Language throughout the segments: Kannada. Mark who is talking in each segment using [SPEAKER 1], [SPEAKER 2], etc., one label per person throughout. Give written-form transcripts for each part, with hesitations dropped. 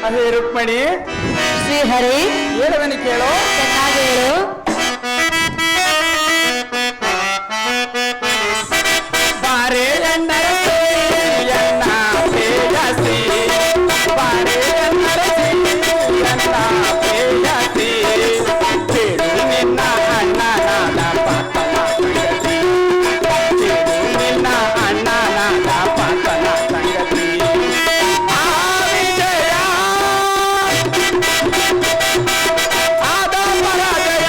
[SPEAKER 1] ಅದೇ ರುಕ್ಮಿಣಿ
[SPEAKER 2] ಶ್ರೀಹರಿ
[SPEAKER 1] ಹೇಳುವನಿ ಕೇಳು.
[SPEAKER 2] ಚೆನ್ನಾಗಿ ಹೇಳು.
[SPEAKER 1] ಬಾರೆ ಎಂದರಸಿ ಎನ್ನ ಪ್ರೇಯಸಿ, ಬಾರೆ ಎಂದರಸಿ ಎನ್ನ ಪ್ರೇಯಸಿ, ಕೇಳು ನಿನ್ನ ಅಣ್ಣನಾದ ಪಾತನ ಸಂಗತಿ, ಕೇಳು ನಿನ್ನ ಅಣ್ಣನಾದ ಪಾತನ ಸಂಗತಿ. ಆ ವಿಜಯ ಆದ ಪರಾಜಯ,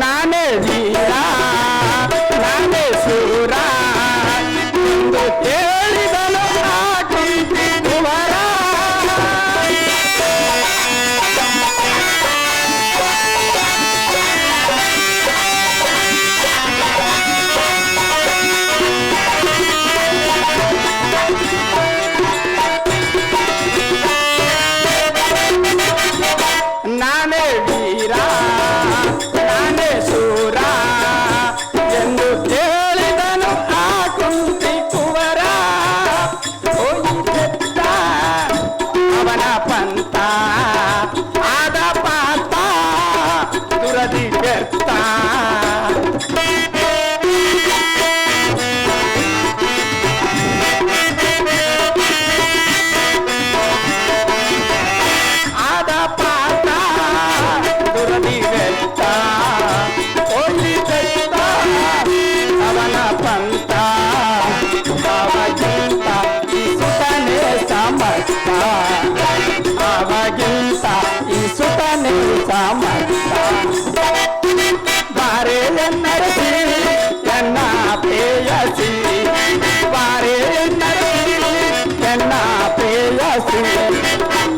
[SPEAKER 1] ನಾನೇ ವೀರ ನಾನೇ ಶೂರ ಎಂದು ಹೇಳಿದನು ಆ ಕುಂತಿ ಕುವರ. ನಾನೇ ವೀರ ನಾನೇ ಶೂರ ಎಂದು ಹೇಳಿದನು ಆ ಕುಂತಿ ಕುವರ. ಹೋಗಿದ್ದ ಅವನ ಪಂಥ ಆದ ಪಾತ ದುರದಿ ವ್ಯರ್ಥ. ಆದ ಪಾತ ದುರದಿ ವ್ಯರ್ಥ. ಹೋಗಿದ್ದ ಅವನ ಪಂಥ ಅವಾಗಿಂತ ಈ ಸುತನೇ ಸಮರ್ಥ, ಅವಾಗಿಂತ ಈ ಸುತನೇ ಸಮರ್ಥ. ಬಾರೆ ಎನ್ನರಸಿ ಎನ್ನ ಪ್ರೇಯಸಿ, ಬಾರೆ ಎನ್ನರಸಿ ಎನ್ನ ಪ್ರೇಯಸಿ,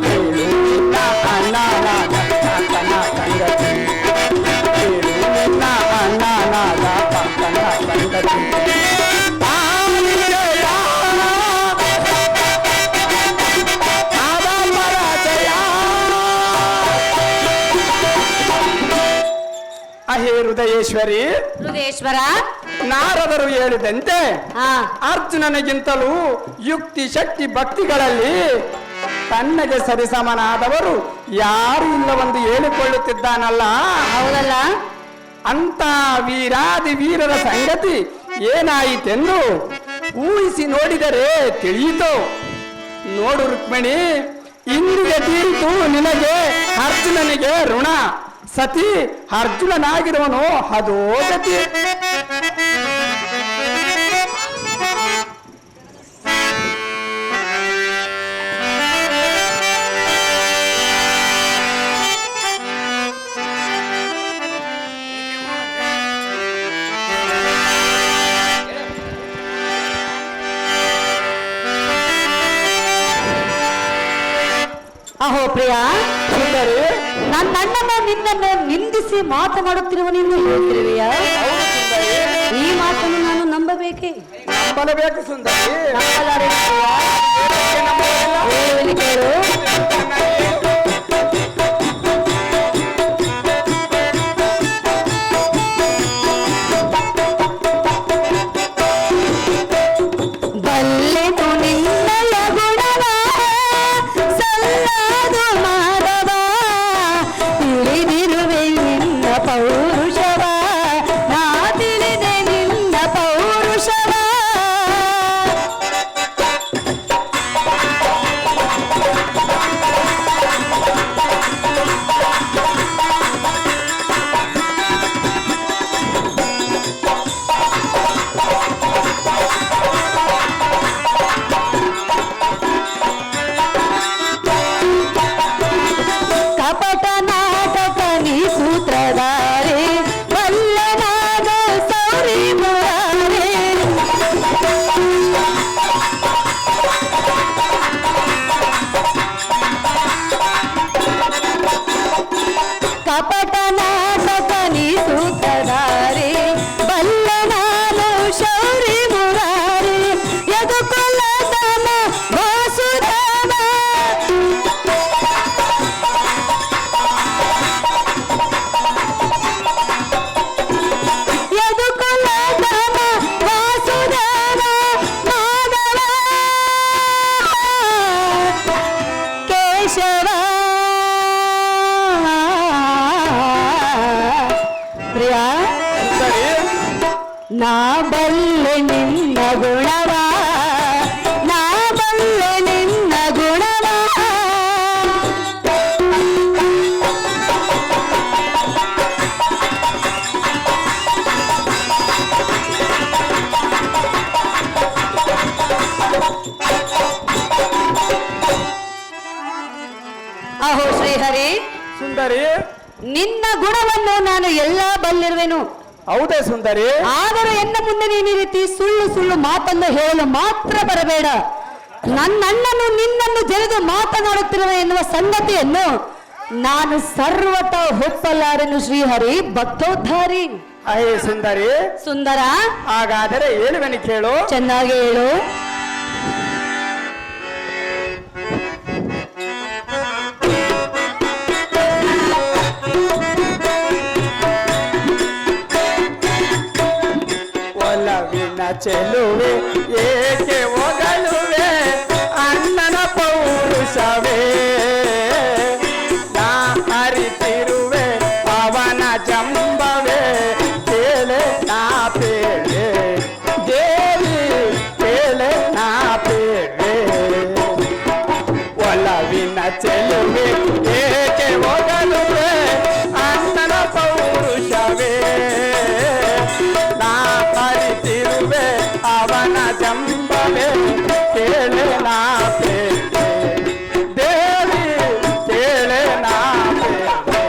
[SPEAKER 1] ಕೇಳು ನಿನ್ನ ಅಣ್ಣನಾದ ಪಾತನ ಸಂಗತಿ, ಕೇಳು ನಿನ್ನ ಅಣ್ಣನಾದ ಪಾತನ ಸಂಗತಿ. ಆ ವಿಜಯ ಆದ ಪರಾಜಯ. ಅಹೇ ಹೃದಯೇಶ್ವರಿ,
[SPEAKER 2] ಹೃದಯೇಶ್ವರ.
[SPEAKER 1] ನಾರದರು ಹೇಳಿದಂತೆ
[SPEAKER 2] ಹಾ
[SPEAKER 1] ಅರ್ಜುನನಿಗಿಂತಲೂ ಯುಕ್ತಿ ಶಕ್ತಿ ಭಕ್ತಿಗಳಲ್ಲಿ ತನ್ನಗೆ ಸರಿಸಮನಾದವರು ಯಾರು ಇಲ್ಲವೆಂದು ಹೇಳಿಕೊಳ್ಳುತ್ತಿದ್ದಾನಲ್ಲ.
[SPEAKER 2] ಹೌದಲ್ಲ.
[SPEAKER 1] ಅಂತ ವೀರಾದಿ ವೀರರ ಸಂಗತಿ ಏನಾಯಿತೆಂದು ಊಹಿಸಿ ನೋಡಿದರೆ ತಿಳಿಯಿತು. ನೋಡು ರುಕ್ಮಿಣಿ, ಇಂದಿಗೆ ತೀರಿತು ನಿನಗೆ ಅರ್ಜುನನಿಗೆ ಋಣ. ಸತಿ ಅರ್ಜುನನಾಗಿರುವನು ಅದೋ ಗತಿ.
[SPEAKER 2] ಅಹೋ ಪ್ರಿಯ,
[SPEAKER 1] ಸುಂದರಿ,
[SPEAKER 2] ನನ್ನ ಅಣ್ಣನ ನಿನ್ನನ್ನು ನಿಂದಿಸಿ ಮಾತನಾಡುತ್ತಿರುವ ನೀನು ಹೇಳ್ತಿರುವೆಯಾ?
[SPEAKER 1] ಹೌದು ಸುಂದರಿ,
[SPEAKER 2] ಈ ಮಾತನ್ನು ನಾನು ನಂಬಬೇಕೆ?
[SPEAKER 1] ನಂಬಲೇಬೇಕು ಸುಂದರಿ.
[SPEAKER 2] ನಂಬಲಾರೆ ಪ್ರಿಯ.
[SPEAKER 1] ಏಕೆ ನಂಬಲಿಲ್ಲ?
[SPEAKER 2] ಹೇಳುವಲ್ಲಿ ಕೇಳು. ಬಲ್ಲೆನು ನಿನ್ನಯ ಗುಣವ ಸಲ್ಲದು ಮಾಧವ, ತಿಳಿದಿರುವೆ ನಿನ್ನ ಪೌರುಷವ, ನಾ ತಿಳಿದೆ ನಿನ್ನ ಪೌರುಷವ. ನಾ ಬಲ್ಲೆ ನಿನ್ನ ಗುಣವ, ನಾ ಬಲ್ಲೆ ನಿನ್ನ ಗುಣವ. ಅಹೋ ಶ್ರೀಹರಿ,
[SPEAKER 1] ಸುಂದರಿ,
[SPEAKER 2] ನಿನ್ನ ಗುಣವನ್ನು ನಾನು ಎಲ್ಲ ಬಲ್ಲಿರುವೆನು.
[SPEAKER 1] ಹೌದೇ ಸುಂದರಿ?
[SPEAKER 2] ಆದರೂ ಎನ್ನ ಮುಂದೆ ನೀನು ಈ ರೀತಿ ಸುಳ್ಳು ಸುಳ್ಳು ಮಾತನ್ನು ಹೇಳಲು ಮಾತ್ರ ಬರಬೇಡ. ನನ್ನಣ್ಣನು ನಿನ್ನನ್ನು ಜರಿದು ಮಾತನಾಡುತ್ತಿರುವೆ ಎನ್ನುವ ಸಂಗತಿಯನ್ನು ನಾನು ಸರ್ವತ ಒಪ್ಪಲಾರೆನು ಶ್ರೀಹರಿ ಭಕ್ತೋದ್ಧಾರಿ.
[SPEAKER 1] ಅಹೇ ಸುಂದರಿ,
[SPEAKER 2] ಸುಂದರ,
[SPEAKER 1] ಹಾಗಾದರೆ ಹೇಳುವೆನು ಕೇಳು.
[SPEAKER 2] ಚೆನ್ನಾಗಿ ಹೇಳು.
[SPEAKER 1] ಒಲವಿನ ಚೆಲುವೆ ಏಕೆ ಹೊಗಳುವೆ ಅಣ್ಣನ ಪೌರುಷವೇ, ನಾ ಅರಿತಿರುವೆ ಅವನ ಜಂಬವೇ, ಕೇಳೆ ನಾ ಪೇಳೆ ದೇವಿ, ಕೇಳೆ ನಾ ಪೇಳೆ. ಒಲವಿನ ಚೆಲುವೆ ಏಕೆ ಹೊಗಳುವೆ ಅಣ್ಣನ ಪೌರುಷವೇ, ನಾ ಅರಿತಿರುವೆ ಅವನ ಜಂಬವೇ, ಕೇಳೆ ನಾ ಪೇಳೆ ದೇವಿ, ಕೇಳೆ ನಾ ಪೇಳೆ.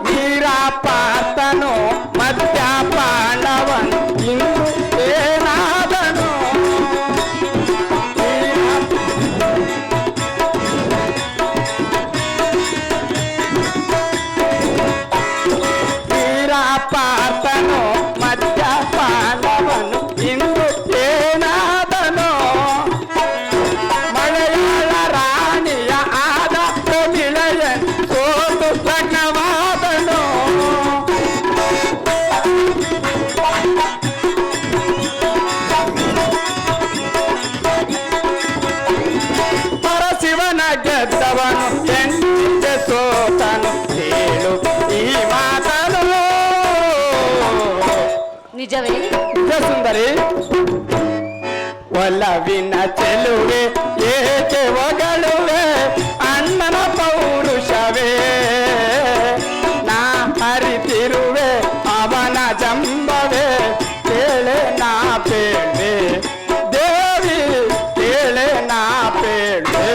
[SPEAKER 1] ವೀರಪಾತನು ಮದ್ಯಪಾನವನ್ ಇಂದು ಏನಾದನು, ವೀರಪಾತನು ಮದ್ಯಪಾನವನು ಇಂದು ಏನಾದನು, ಮಲಯಾಳ ರಾಣಿಯ ಆದ ತಮಿಳಯನ್ ಸೋತು ಲಗ್ನವಾದನು. ಪರಶಿವನ ಗೆದ್ದವನು ಎಂದಿಗೆ ಸೋತನು, ಹೇಳು ಈ ಮಾತನು.
[SPEAKER 2] ನಿಜವೇ?
[SPEAKER 1] ನಿಜ ಸುಂದರಿ. ಒಲವಿನ ಚೆಲುವೆ ಏಕೆ ಹೊಗಳುವೆ ಅಣ್ಣನ ಪೌರುಷವೇ, ನಾ ಅರಿತಿರುವೆ ಅವನ ಜಂಬವೇ, ಕೇಳೆ ನಾ ಪೇಳೆ ದೇವಿ, ಕೇಳೆ ನಾ ಪೇಳೆ.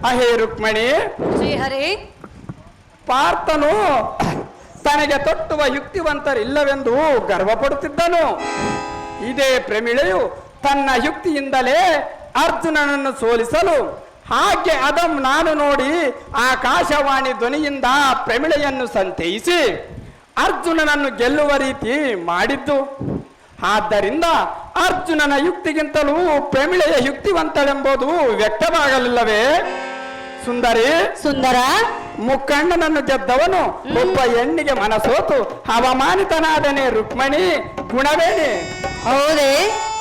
[SPEAKER 1] ಅಹೇ ರುಕ್ಮಣಿ,
[SPEAKER 2] ಶ್ರೀಹರಿ,
[SPEAKER 1] ಪಾರ್ಥನು ತನಗೆ ತೊಟ್ಟುವ ಯುಕ್ತಿವಂತರಿಲ್ಲವೆಂದು ಗರ್ವಪಡುತ್ತಿದ್ದನು. ಇದೇ ಪ್ರಮಿಳೆಯು ತನ್ನ ಯುಕ್ತಿಯಿಂದಲೇ ಅರ್ಜುನನನ್ನು ಸೋಲಿಸಲು ಹಾಗೆ ಅದಂ ನಾನು ನೋಡಿ ಆಕಾಶವಾಣಿ ಧ್ವನಿಯಿಂದ ಪ್ರಮಿಳೆಯನ್ನು ಸಂತೈಸಿ ಅರ್ಜುನನನ್ನು ಗೆಲ್ಲುವ ರೀತಿ ಮಾಡಿದ್ದು. ಆದ್ದರಿಂದ ಅರ್ಜುನನ ಯುಕ್ತಿಗಿಂತಲೂ ಪ್ರಮಿಳೆಯ ಯುಕ್ತಿವಂತಳೆಂಬುದು ವ್ಯಕ್ತವಾಗಲಿಲ್ಲವೇ ಸುಂದರಿ?
[SPEAKER 2] ಸುಂದರ,
[SPEAKER 1] ಮುಕ್ಕಣ್ಣನನ್ನು ಗೆದ್ದವನು ಒಬ್ಬ ಹೆಣ್ಣಿಗೆ ಮನಸೋತು ಅವಮಾನಿತನಾದನೆ ರುಕ್ಮಣಿ, ಗುಣವೇಣಿ?
[SPEAKER 2] ಹೌದೇ?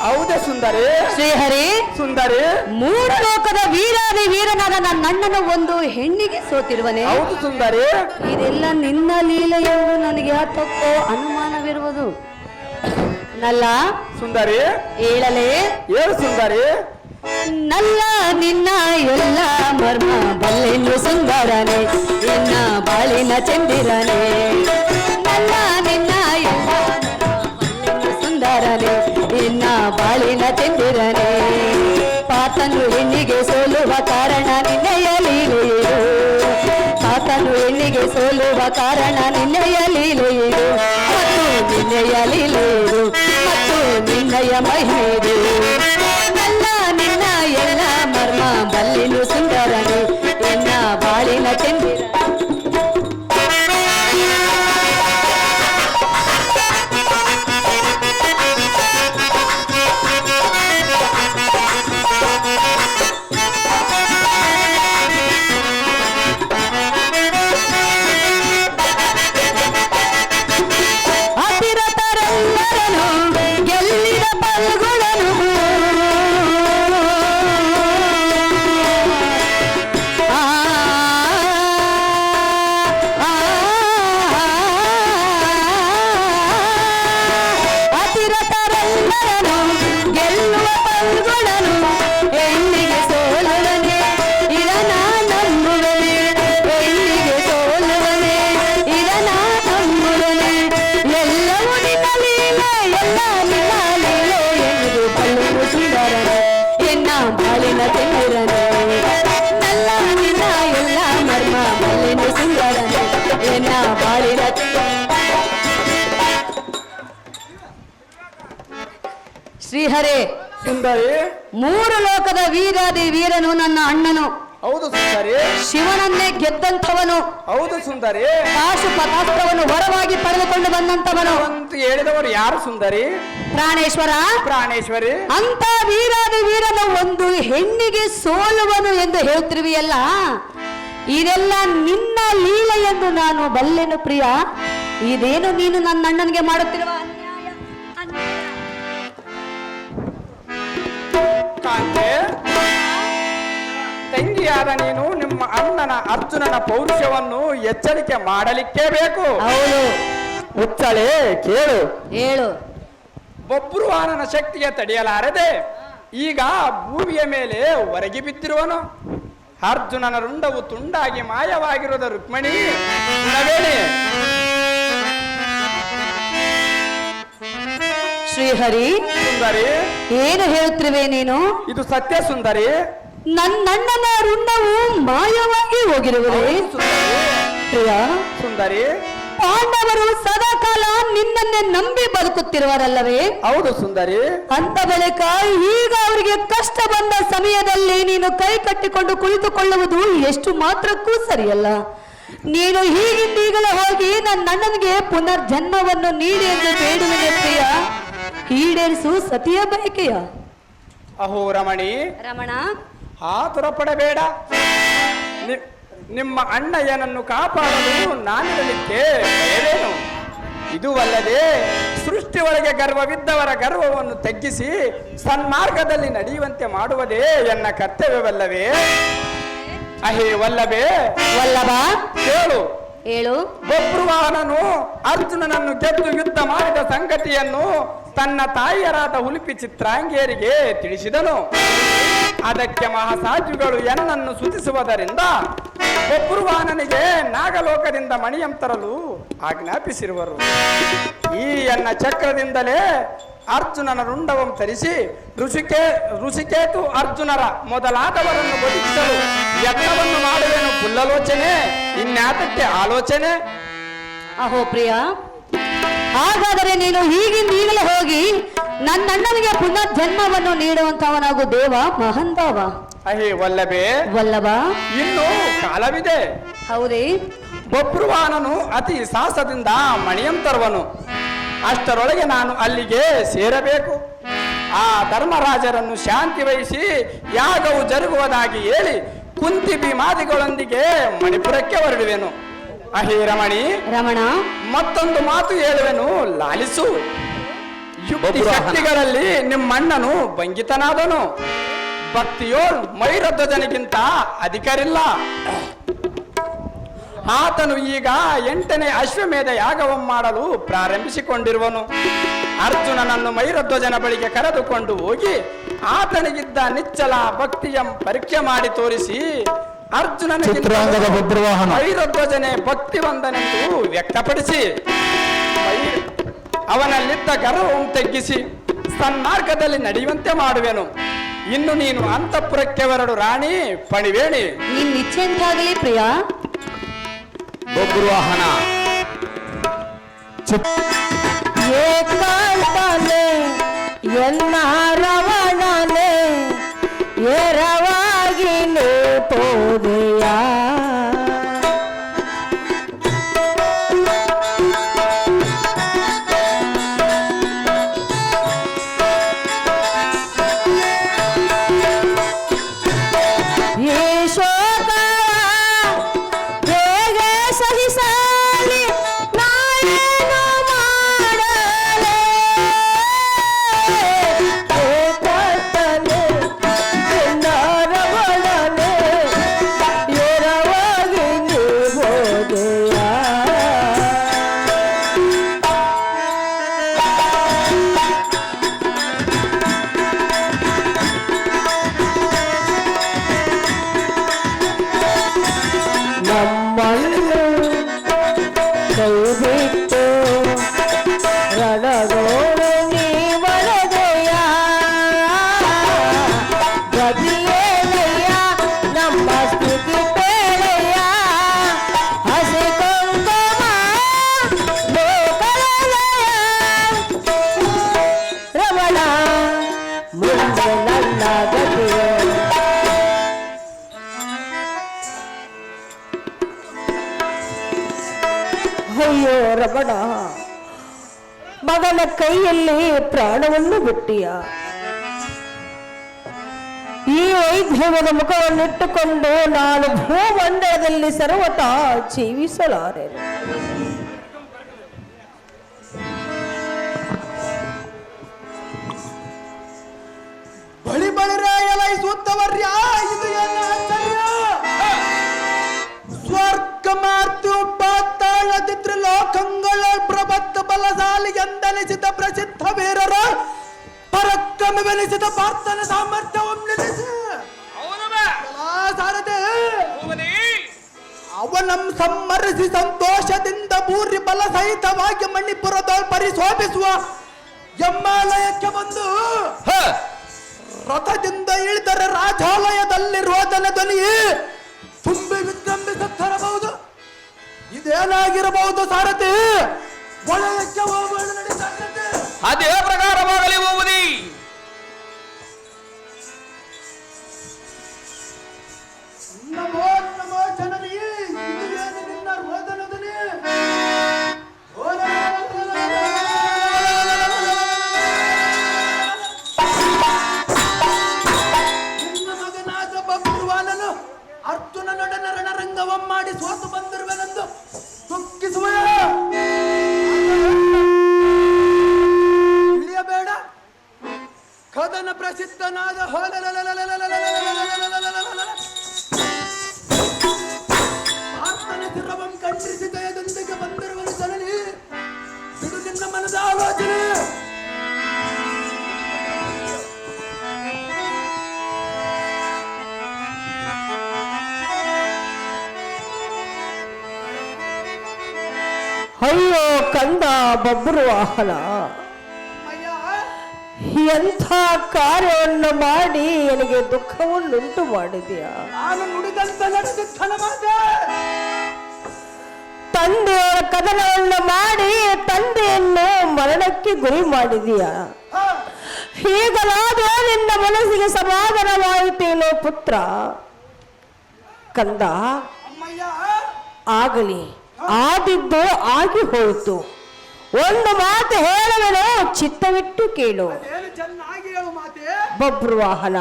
[SPEAKER 1] ಹೌದೇ ಸುಂದರಿ?
[SPEAKER 2] ಶ್ರೀಹರಿ,
[SPEAKER 1] ಸುಂದರಿ,
[SPEAKER 2] ಮೂರು ಲೋಕದ ವೀರಾದಿ ವೀರನಾದ ನನ್ನಣ್ಣನು ಒಂದು ಹೆಣ್ಣಿಗೆ ಸೋತಿರುವನೆ.
[SPEAKER 1] ಹೌದು ಸುಂದರಿ.
[SPEAKER 2] ಇದೆಲ್ಲ ನಿನ್ನ ಲೀಲೆ ಎಂದು ನನಗೆ ಯಾತಕ್ಕೋ ಅನುಮಾನವಿರುವುದು. ನಲ್ಲ
[SPEAKER 1] ಸುಂದರಿ,
[SPEAKER 2] ಹೇಳಲೇ?
[SPEAKER 1] ಹೇಳು ಸುಂದರಿ.
[SPEAKER 2] ನಲ್ಲ ನಿನ್ನ ಎಲ್ಲ ಮರ್ಮ ಬಲ್ಲೆನು ಸುಂದರನೆ, ನಿನ್ನ ಬಾಳಿನ ಚಂದಿರನೆ. ನಲ್ಲ ನಿನ್ನ ಎಲ್ಲ ಬಲ್ಲೆನು ಸುಂದರನೆ, ನಿನ್ನ ಬಾಳಿನ ಚಂದಿರನೆ. ಪಾತನು ಹೆಣ್ಣಿಗೆ ಸೋಲುವ ಕಾರಣ ನಿನ್ನೆಯ ಲೀಲೆಯಿರು, ಪಾತನು ಹೆಣ್ಣಿಗೆ ಸೋಲುವ ಕಾರಣ ನಿನ್ನೆಯ ಲೀಲೆಯಿರು, ಮತ್ತು ನಿನ್ನೆಯ ಲೀಲೆಯಿರು, ಮತ್ತು ನಿನ್ನಯ ಮಹಿಮೆಯಿರು. ನಲ್ಲ ನಿನ್ನ ಎಲ್ಲ ಮರ್ಮ ಬಲ್ಲಿನು ಸುಂದರನೆ, ನಿನ್ನ ಬಾಳಿನ ಚಂದಿರ. ಶ್ರೀಹರೇ,
[SPEAKER 1] ಸುಂದರಿ.
[SPEAKER 2] ಮೂರು ಲೋಕದ ವೀರಾದಿ ವೀರನು ನನ್ನ ಅಣ್ಣನು.
[SPEAKER 1] ಹೌದು ಸುಂದರಿ.
[SPEAKER 2] ಶಿವನನ್ನೇ ಗೆದ್ದಂಥವನು.
[SPEAKER 1] ಹೌದು ಸುಂದರಿ.
[SPEAKER 2] ಪಾಶುಪತಾಸ್ತ್ರವನ್ನು ವರವಾಗಿ ಪಡೆದುಕೊಂಡು ಬಂದಂಥವನು
[SPEAKER 1] ಅಂತ ಹೇಳಿದವರು ಯಾರು ಸುಂದರಿ?
[SPEAKER 2] ಪ್ರಾಣೇಶ್ವರ.
[SPEAKER 1] ಪ್ರಾಣೇಶ್ವರಿ.
[SPEAKER 2] ಅಂತ ವೀರಾದಿ ವೀರನು ಒಂದು ಹೆಣ್ಣಿಗೆ ಸೋಲುವನು ಎಂದು ಹೇಳ್ತಿರುವಿಯಲ್ಲ, ಇದೆಲ್ಲ ನಿನ್ನ ಲೀಲೆ ಎಂದು ನಾನು ಬಲ್ಲೆನು ಪ್ರಿಯ. ಇದೇನು ನೀನು ನನ್ನ ಅಣ್ಣನಿಗೆ ಮಾಡುತ್ತಿರುವ ಅನ್ಯಾಯ?
[SPEAKER 1] ಕಾಂತೆ, ತಂಗಿಯಾದ ನೀನು ನಿಮ್ಮ ಅಣ್ಣನ ಅರ್ಜುನನ ಪೌರುಷವನ್ನು ಎಚ್ಚರಿಕೆ ಮಾಡಲಿಕ್ಕೇ ಬೇಕು.
[SPEAKER 2] ಹೌದು.
[SPEAKER 1] ಹುಚ್ಚಳೆ ಕೇಳು.
[SPEAKER 2] ಹೇಳು.
[SPEAKER 1] ಬಬ್ರುವಾಹನನ ಶಕ್ತಿಗೆ ತಡೆಯಲಾರದೆ ಈಗ ಭೂಮಿಯ ಮೇಲೆ ಹೊರಗಿ ಬಿದ್ದಿರುವನು. ಅರ್ಜುನನ ರುಂಡವು ತುಂಡಾಗಿ ಮಾಯವಾಗಿರುವುದು ರುಕ್ಮಿಣಿ ಗುಣವೇಣಿ.
[SPEAKER 2] ಶ್ರೀಹರಿ,
[SPEAKER 1] ಸುಂದರಿ,
[SPEAKER 2] ಏನು ಹೇಳುತ್ತಿರುವೆ ನೀನು?
[SPEAKER 1] ಇದು ಸತ್ಯ ಸುಂದರಿ.
[SPEAKER 2] ನನ್ನಣ್ಣನ ರುಂಡವು ಮಾಯವಾಗಿ ಹೋಗಿರುವುದೇ? ಪ್ರಿಯ
[SPEAKER 1] ಸುಂದರಿ,
[SPEAKER 2] ಪಾಂಡವರು ಸದಾಕಾಲ ನಿನ್ನನ್ನೇ ನಂಬಿ ಬದುಕುತ್ತಿರುವರಲ್ಲವೇ?
[SPEAKER 1] ಹೌದು ಸುಂದರಿ.
[SPEAKER 2] ಅಂತ ಬಳಿಕ ಈಗ ಅವರಿಗೆ ಕಷ್ಟ ಬಂದ ಸಮಯದಲ್ಲಿ ನೀನು ಕೈ ಕಟ್ಟಿಕೊಂಡು ಕುಳಿತುಕೊಳ್ಳುವುದು ಎಷ್ಟು ಮಾತ್ರಕ್ಕೂ ಸರಿಯಲ್ಲ. ನೀನು ಹೀಗಿಂದೀಗಲೇ ಹೋಗಿ ನನ್ನ ಅಣ್ಣನಿಗೆ ಪುನರ್ಜನ್ಮವನ್ನು ನೀಡಿ ಎಂದು ಬೇಡುವಿನ ಪ್ರಿಯ. ಈಡೇರಿಸು ಸತಿಯ ಬಯಕೆಯ.
[SPEAKER 1] ಅಹೋ ರಮಣಿ,
[SPEAKER 2] ರಮಣ,
[SPEAKER 1] ಆತುರ ಪಡಬೇಡ. ನಿಮ್ಮ ಅಣ್ಣಯ್ಯನನ್ನು ಕಾಪಾಡಲು ನಾನಿರಲಿಕ್ಕೆ ಭಯವೇನು? ಇದು ಅಲ್ಲದೆ ಸೃಷ್ಟಿ ಒಳಗೆ ಗರ್ವವಿದ್ದವರ ಗರ್ವವನ್ನು ತಗ್ಗಿಸಿ ಸನ್ಮಾರ್ಗದಲ್ಲಿ ನಡೆಯುವಂತೆ ಮಾಡುವುದೇ ಎನ್ನ ಕರ್ತವ್ಯವಲ್ಲವೇ? ಅಹೇ ವಲ್ಲಭೇ.
[SPEAKER 2] ವಲ್ಲಭ,
[SPEAKER 1] ಕೇಳು.
[SPEAKER 2] ಹೇಳು.
[SPEAKER 1] ಬಬ್ರುವಾಹನನು ಅರ್ಜುನನನ್ನು ಗೆದ್ದು ಯುದ್ಧ ಮಾಡಿದ ಸಂಗತಿಯನ್ನು ತನ್ನ ತಾಯಿಯರಾದ ಉಲುಪಿ ಚಿತ್ರಾಂಗಿಯರಿಗೆ ತಿಳಿಸಿದನು. ಅದಕ್ಕೆ ಮಹಾಸಾಧ್ಯುಗಳು ಎನ್ನನ್ನು ಸ್ತುತಿಸುವುದರಿಂದ ಬಬ್ರುವಾಹನನಿಗೆ ನಾಗಲೋಕದಿಂದ ಮಣಿಯಂ ತರಲು ಆಜ್ಞಾಪಿಸಿರುವರು. ಈ ಎನ್ನ ಚಕ್ರದಿಂದಲೇ ಅರ್ಜುನನ ರುಂಡವಂ ತರಿಸಿ ಋಷಿಕೇತು ಅರ್ಜುನರ ಮೊದಲಾದವರನ್ನು ಬದುಕಿಸಲು ಯತ್ನವನ್ನು ಮಾಡುವೆನು ಪುಲ್ಲಲೋಚನೆ. ಇನ್ಯಾತಕ್ಕೆ ಆಲೋಚನೆ?
[SPEAKER 2] ಅಹೋ ಪ್ರಿಯ, ಹಾಗಾದರೆ ನೀನು ಈಗಲೇ ಹೋಗಿ ನನ್ನ ಅಣ್ಣನಿಗೆ ಪುನರ್ಜನ್ಮವನ್ನು ನೀಡುವಂತವನಾಗು ದೇವ ಮಹಂತವ.
[SPEAKER 1] ಅಹೇ ವಲ್ಲಭೆ.
[SPEAKER 2] ವಲ್ಲಭ,
[SPEAKER 1] ಇನ್ನು ಕಾಲವಿದೆ.
[SPEAKER 2] ಹೌದೇ?
[SPEAKER 1] ಬಬ್ರುವಾಹನನು ಅತಿ ಸಾಹಸದಿಂದ ಮಣಿಯಂ ತರುವನು. ಅಷ್ಟರೊಳಗೆ ನಾನು ಅಲ್ಲಿಗೆ ಸೇರಬೇಕು. ಆ ಧರ್ಮರಾಜರನ್ನು ಶಾಂತಿ ವಹಿಸಿ ಯಾಗವು ಜರುಗುವುದಾಗಿ ಹೇಳಿ ಕುಂತಿ ಭೀಮಾದಿಗಳೊಂದಿಗೆ ಮಣಿಪುರಕ್ಕೆ ಹೊರಡುವೆನು. ಅಹೇ ರಮಣಿ.
[SPEAKER 2] ರಮಣ,
[SPEAKER 1] ಮತ್ತೊಂದು ಮಾತು ಹೇಳುವೆನು, ಲಾಲಿಸು. ಯುಕ್ತಿ ಶಕ್ತಿಗಳಲ್ಲಿ ನಿಮ್ಮಣ್ಣನು ಭಂಗಿತನಾದನು. ಭಕ್ತಿಯೋ ಮೈರಧ್ವಜನಿಗಿಂತ ಅಧಿಕರಿಲ್ಲ. ಆತನು ಈಗ 8ನೇ ಅಶ್ವಮೇಧ ಯಾಗವನ್ನು ಮಾಡಲು ಪ್ರಾರಂಭಿಸಿಕೊಂಡಿರುವನು. ಅರ್ಜುನನನ್ನು ಮೈರಧ್ವಜನ ಬಳಿಗೆ ಕರೆದುಕೊಂಡು ಹೋಗಿ ಆತನಿಗಿದ್ದ ನಿಚ್ಚಲ ಭಕ್ತಿಯ ಪರೀಕ್ಷೆ ಮಾಡಿ ತೋರಿಸಿ ಅರ್ಜುನನಿಗಿಂತ ಮೈರಧ್ವಜನೆ ಭಕ್ತಿವಂತನೆಂದು ವ್ಯಕ್ತಪಡಿಸಿ ಅವನಲ್ಲಿದ್ದ ಗರ್ವವನ್ನು ತಗ್ಗಿಸಿ ಸನ್ಮಾರ್ಗದಲ್ಲಿ ನಡೆಯುವಂತೆ ಮಾಡುವೆನು. ಇನ್ನು ನೀನು ಅಂತಃಪುರಕ್ಕೆ ಹೊರಡು ರಾಣಿ ಪಣಿವೇಣಿ.
[SPEAKER 2] ನಿನ್ ನಿಶ್ಚೆಂತಾಗಲಿ ಪ್ರಿಯ.
[SPEAKER 3] ಬಬ್ರುವಾಹನ
[SPEAKER 2] ಎಲ್ಲ ರವಣನೆ ಎರವಾಗಿ ತೋದೆಯ
[SPEAKER 3] ರಮಣ, ಮಗನ ಕೈಯಲ್ಲಿ ಪ್ರಾಣವನ್ನು ಬಿಟ್ಟಿಯ. ಈ ವೈದ್ಯಮದ ಮುಖವನ್ನಿಟ್ಟುಕೊಂಡು ನಾನು ಭೂಮಂಡಲದಲ್ಲಿ ಸರ್ವತಾ ಜೀವಿಸಲಾರೆನು.
[SPEAKER 4] ಬಳಿ ಬಳಿರಾಯಲೈ ಸೂತ್ತವರ್ಯ, ಇದು ಏನು ಆಶ್ಚರ್ಯ? ಸ್ವರ್ಗ ಮಾರ್ತು ಪಾತಾಳದಿ ತ್ರಿಲೋಕಗಳ ಪ್ರಬದ್ಧ ಬಲಶಾಲಿ ಎಂದೆನಿಸಿದ ಪ್ರಸಿದ್ಧ ವೀರರ ಪರಕ್ರಮವೆನಿಸಿದ ಪಾರ್ಥನ ಸಾಮರ್ಥ್ಯವನ್ನೆನಿಸಿ ಸಾರದೆ ಅವನಂ ಸಮ್ಮರಿಸಿ ಸಂತೋಷದಿಂದ ಭೂರಿ ಬಲ ಸಹಿತವಾಗಿ ಮಣಿಪುರದ ಪರಿಶೋಭಿಸುವ ಎಮ್ಮಾಲಯಕ್ಕೆ ಬಂದು ರಥದಿಂದ ಇಳಿದರೆ ರಾಜಾಲಯದಲ್ಲಿ ರೋದನ ಧ್ವನಿ ತುಂಬಿ ವಿಜೃಂಭಿಸುತ್ತಿರಬಹುದು. ಇದೇನಾಗಿರಬಹುದು ಸಾರಥಿ? ಒಳಕ್ಕೆ ಹೋಗೋಣ ನಡೀತಾಗ್ತದೆ.
[SPEAKER 1] ಅದೇ ಪ್ರಕಾರವಾಗಲಿ ಭೂಪತಿ.
[SPEAKER 4] ನಮೋ ನಮೋ ಜನನಿ, ಇದೇನು ನಿನ್ನ ರೋದನ ಧ್ವನಿ? ನಿನ್ನ ಮಗನಾದ ಬಬ್ರುವಾನನು ಅರ್ಜುನನೊಡನೆ ರಣರಂಗವಂ ಮಾಡಿ ಸೋತು ಬಂದಿರುವೆನೆಂದು ದುಃಖಿಸುವ ತಿಳಿಯಬೇಡ. ಕದನ ಪ್ರಸಿದ್ಧನಾದ ಪಾರ್ಥನ ಚಿರವಂ ಖಂಡಿಸಿ ಜಯದೊಂದಿಗೆ ಬಂದಿರುವನು ಜನನಿ. ಇದು ನಿನ್ನ ಮನದ ಆಲೋಚನೆ.
[SPEAKER 3] ಅಯ್ಯೋ ಕಂದ ಬಬ್ರು ವಾಹನ, ಎಂಥ ಕಾರ್ಯವನ್ನು ಮಾಡಿ ನನಗೆ ದುಃಖವನ್ನುಂಟು ಮಾಡಿದೆಯಾ?
[SPEAKER 4] ನಾನು ನುಡಿದಂತ ನಡೆದಿದ್ದನ ಮಾತೆ.
[SPEAKER 3] ತಂದೆಯವರ ಕದನವನ್ನು ಮಾಡಿ ತಂದೆಯನ್ನು ಮರಣಕ್ಕೆ ಗುರಿ ಮಾಡಿದೀಯಾ? ಹೀಗಲಾದ ನಿನ್ನ ಮನಸ್ಸಿಗೆ ಸಮಾಧಾನವಾಯಿತೇನೋ ಪುತ್ರ? ಕಂದ, ಆಗಲಿ, ಆದಿದ್ದು ಆಗಿ ಹೋಯಿತು. ಒಂದು ಮಾತು ಹೇಳುವೆನು, ಚಿತ್ತವಿಟ್ಟು ಕೇಳು.
[SPEAKER 4] ಏನು ಚೆನ್ನಾಗಿ ಹೇಳು ಮಾತೆ.
[SPEAKER 3] ಬಬ್ರು ವಾಹನ,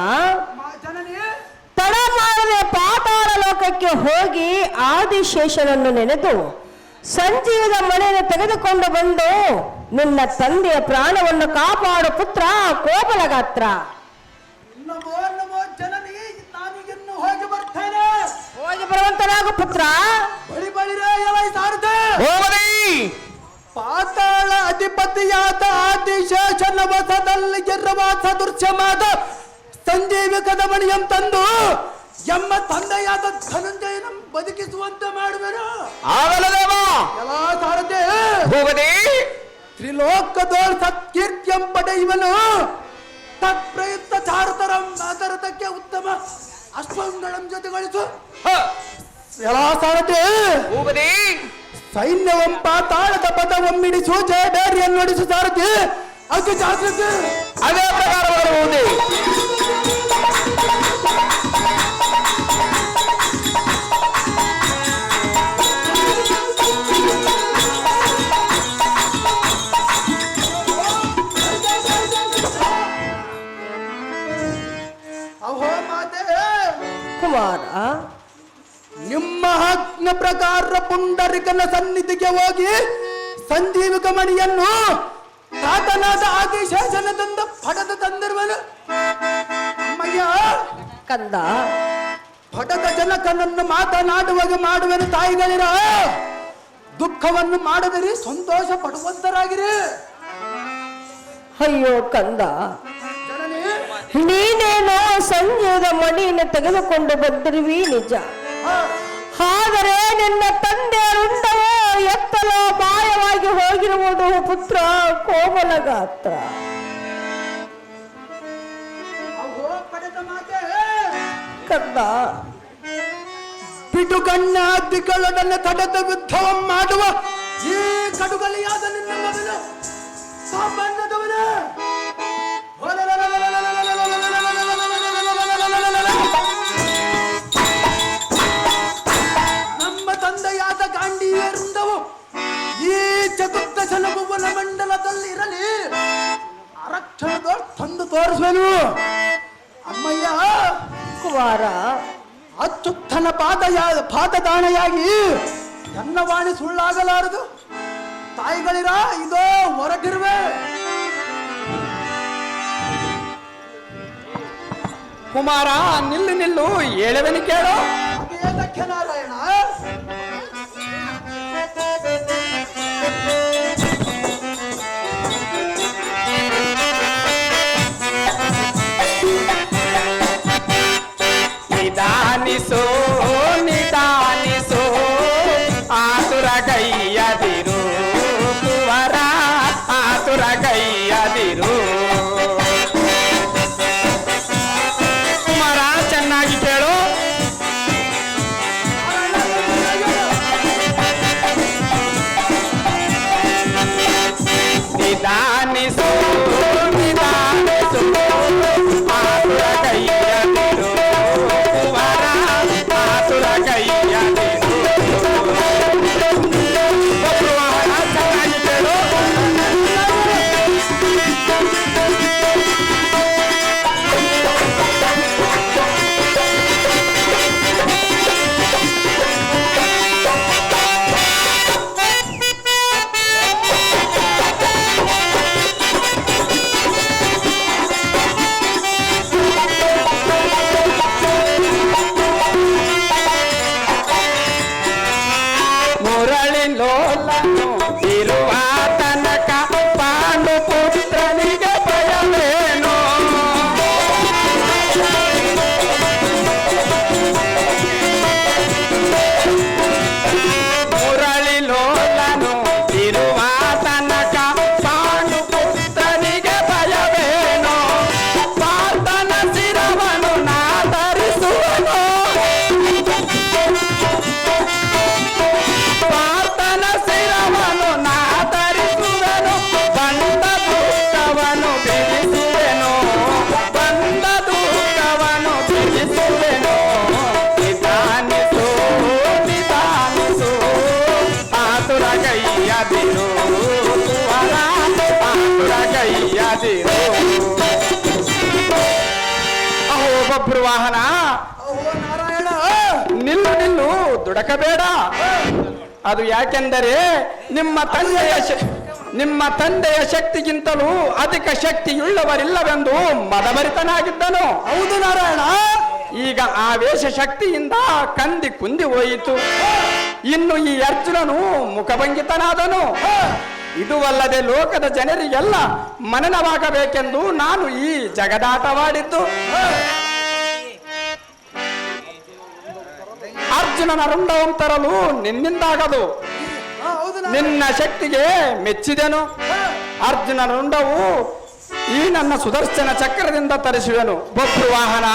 [SPEAKER 4] ಜನನಿ
[SPEAKER 3] ತಡ ಮಾಡದೆ ಪಾತಾಳ ಲೋಕಕ್ಕೆ ಹೋಗಿ ಆದಿಶೇಷನನ್ನು ನೆನೆದು ಸಂಜೀವದ ಮನೆಯನ್ನು ತೆಗೆದುಕೊಂಡು ಬಂದು ನಿನ್ನ ತಂದೆಯ ಪ್ರಾಣವನ್ನು ಕಾಪಾಡು ಪುತ್ರ ಕೋಪಲಗಾತ್ರ.
[SPEAKER 4] ನಮೋ ನಮೋ ಜನನಿ, ನಾನು ಇನ್ನು ಹೋಗಿ ಬರ್ತೇನೆ.
[SPEAKER 3] ಹೋಗಿ ಬರುವಂತನಾಗು ಪುತ್ರ.
[SPEAKER 4] ಬಳಿ ಬಳಿರಾಯಲೈ ಸಾರದೆ ಪಾತಾಳ ಅಧಿಪತಿಯಾದ ಆದಿಶೇಷನ ವಸದಲ್ಲಿ ಇರುವ ಸದೃಶ್ಯವಾದ ಸಂಜೀವಿ ಕದಮಣಿಯಂ ತಂದು ಎಮ್ಮ ತಂದೆಯಾದ ಧನಂಜಯನ ಬದುಕಿಸುವಂತೆ ಮಾಡುವೆನು. ಎಲ್ಲ ಸಾರದೆ
[SPEAKER 1] ಭೂಪತಿ,
[SPEAKER 4] ತ್ರಿಲೋಕದೋಳ್ ಸತ್ಕೀರ್ತಿಯಂ ಪಡೆಯುವನು. ತತ್ಪ್ರಯುಕ್ತ ಚಾರುತರಂ ಆದರದಕ್ಕೆ ಉತ್ತಮ ಅಶ್ವಂಗಳಂ ಜೊತೆಗಳಿಸು. ಎಲ್ಲ ಸಾರದೆ
[SPEAKER 1] ಭೂಪತಿ,
[SPEAKER 4] ಸೈನ್ಯವಂ ಪಾತಾಳದ ಪದವಮ್ಮಿಡಿಸು, ಜಯಬೇರಿಯನ್ನು ನುಡಿಸು ಸಾರಥಿ. ಅದು ಜಾಗೃತಿ.
[SPEAKER 1] ಅದೇ ಪ್ರಕಾರವಾಗಬಹುದು.
[SPEAKER 4] ಅಹೋ ಮಾತೆ,
[SPEAKER 3] ಕುಮಾರ,
[SPEAKER 4] ನಿಮ್ಮ ಆಜ್ಞೆ ಪ್ರಕಾರ ಪುಂಡರಿಕನ ಸನ್ನಿಧಿಗೆ ಹೋಗಿ ಸಂಜೀವಿಕ ಮಣಿಯನ್ನು ತಾತನಾದ ಆದಿಶೇಷನದಿಂದ ಪಡೆದ ತಂದಿರುವನು. ಅಮ್ಮಯ್ಯ
[SPEAKER 3] ಕಂದ,
[SPEAKER 4] ಪಡೆದ ಜನಕನನ್ನು ಮಾತನಾಡುವಾಗ ಮಾಡುವೆನು. ತಾಯಿಗಳಿರ ದುಃಖವನ್ನು ಮಾಡದಿರಿ, ಸಂತೋಷ ಪಡುವಂತರಾಗಿರಿ.
[SPEAKER 3] ಅಯ್ಯೋ ಕಂದ,
[SPEAKER 4] ಜನನಿ
[SPEAKER 3] ನೀನೇನೋ ಸಂಜೀವದ ಮಣಿಯನ್ನು ತೆಗೆದುಕೊಂಡು ಬಂದಿರುವಿ ನಿಜ. ಆದರೆ ನಿನ್ನ ತಂದೆಯರುಂಡವೋ ಎತ್ತಲೋ ಮಾಯವಾಗಿ ಹೋಗಿರುವುದು ಪುತ್ರ ಕೋಮಲಗಾತ್ರ.
[SPEAKER 4] ಅಹೋ ಪಡೆದ ಮಾತೆ,
[SPEAKER 3] ಕಂದ,
[SPEAKER 4] ಪಿಟುಗಣ್ಣಾದಿಗಳೊಡನೆ ತಡೆದ ಯುದ್ಧವಂ ಮಾಡುವ ಈ ಕಡುಗಲಿಯಾದ ನಿನ್ನ ಮಗನು ಸಾಮಾನ್ಯದವನ. ನಮ್ಮ ತಂದೆಯಾದ ಗಾಂಡೀವರಿಂದವು ಈ ಮಾಡಿಸುವೆನು. ಅಮ್ಮಯ್ಯ
[SPEAKER 3] ಕುಮಾರ,
[SPEAKER 4] ಅತ್ಯುತ್ತನ ಪಾದದಾಣೆಯಾಗಿ ನನ್ನ ವಾಣಿ ಸುಳ್ಳಾಗಲಾರದು. ತಾಯಿಗಳಿರ ಇದೋ ಹೊರಗಿರುವೆ.
[SPEAKER 1] ಕುಮಾರ ನಿಲ್ಲು ನಿಲ್ಲು, ಹೇಳುವೆನು ಕೇಳು.
[SPEAKER 4] ಅದೇನಕ್ಕೆ ನಾರಾಯಣ?
[SPEAKER 1] ನಿಧಾನಿಸೋ ನಿಧಾನಿಸೋ ಆತುರ ಗೈಯದಿರು ಕುವರ, ಆತುರ ಗೈಯದಿರು. ಕುಮಾರ ಚೆನ್ನಾಗಿ ಕೇಳು. ನಿಧಾನಿಸೋ ನಿಧಾನಿಸೋ ಆತುರ ಗೈಯದಿರು ಕುವರ, ಆತುರ ಗೈಯದಿರು. ಚೆನ್ನಾಗಿ ಕೇಳು. ಮುರಳಿ ಲೋಲನು ಇರುವ ತನಕ ಪಾಂಡು ಪುತ್ರನಿಗೆ ಭಯವೇನು? ಮುರಳಿ ಲೋಲನು ಇರುವ ತನಕ ಪಾಂಡು ಪುತ್ರನಿಗೆ ಭಯವೇನು? ಪಾರ್ಥನ ಶಿರವನು ನಾದರಿಸುವನು, ಪಾರ್ಥನ ಶಿರವನು ನಾದರಿಸುವೆನು. ಬಂದ ದುಃಖವನು ಬಿಡಿಸುವೆನು, ಬಂದ ದುಃಖವನು ಬಿಡಿಸುವೆನು. ನಿಧಾನಿಸು ನಿಧಾನಿಸು ಆತುರ ಗೈಯದಿರು ಕುವರ, ಆತುರ ಗೈಯದಿರು. ಅಹೋ ಬಭ್ರುವಾಹನ,
[SPEAKER 4] ಓ ನಾರಾಯಣ,
[SPEAKER 1] ನಿಲ್ಲು ನಿಲ್ಲು, ದುಡಕಬೇಡ. ಅದು ಯಾಕೆಂದರೆ ನಿಮ್ಮ ತಂದೆಯ ಶಕ್ತಿಗಿಂತಲೂ ಅಧಿಕ ಶಕ್ತಿಯುಳ್ಳವರಿಲ್ಲವೆಂದು ಮದಭರಿತನಾಗಿದ್ದನು.
[SPEAKER 4] ಹೌದು ನಾರಾಯಣ.
[SPEAKER 1] ಈಗ ಆವೇಶ ಶಕ್ತಿಯಿಂದ ಕಂದಿ ಕುಂದಿ ಹೋಯಿತು. ಇನ್ನು ಈ ಅರ್ಜುನನು ಮುಖಭಂಗಿತನಾದನು. ಇದುವಲ್ಲದೆ ಲೋಕದ ಜನರಿಗೆಲ್ಲ ಮನನವಾಗಬೇಕೆಂದು ನಾನು ಈ ಜಗದಾಟವಾಡಿದ್ದು. ಅರ್ಜುನನ ರುಂಡವಂ ತರಲು ನಿನ್ನಿಂದಾಗದು.
[SPEAKER 4] ಹೌದು
[SPEAKER 1] ನಿನ್ನ ಶಕ್ತಿಗೆ ಮೆಚ್ಚಿದೆನು. ಅರ್ಜುನ ರುಂಡವು ಈ ನನ್ನ ಸುದರ್ಶನ ಚಕ್ರದಿಂದ ತರಿಸುವೆನು. ಬಭ್ರುವಾಹನ,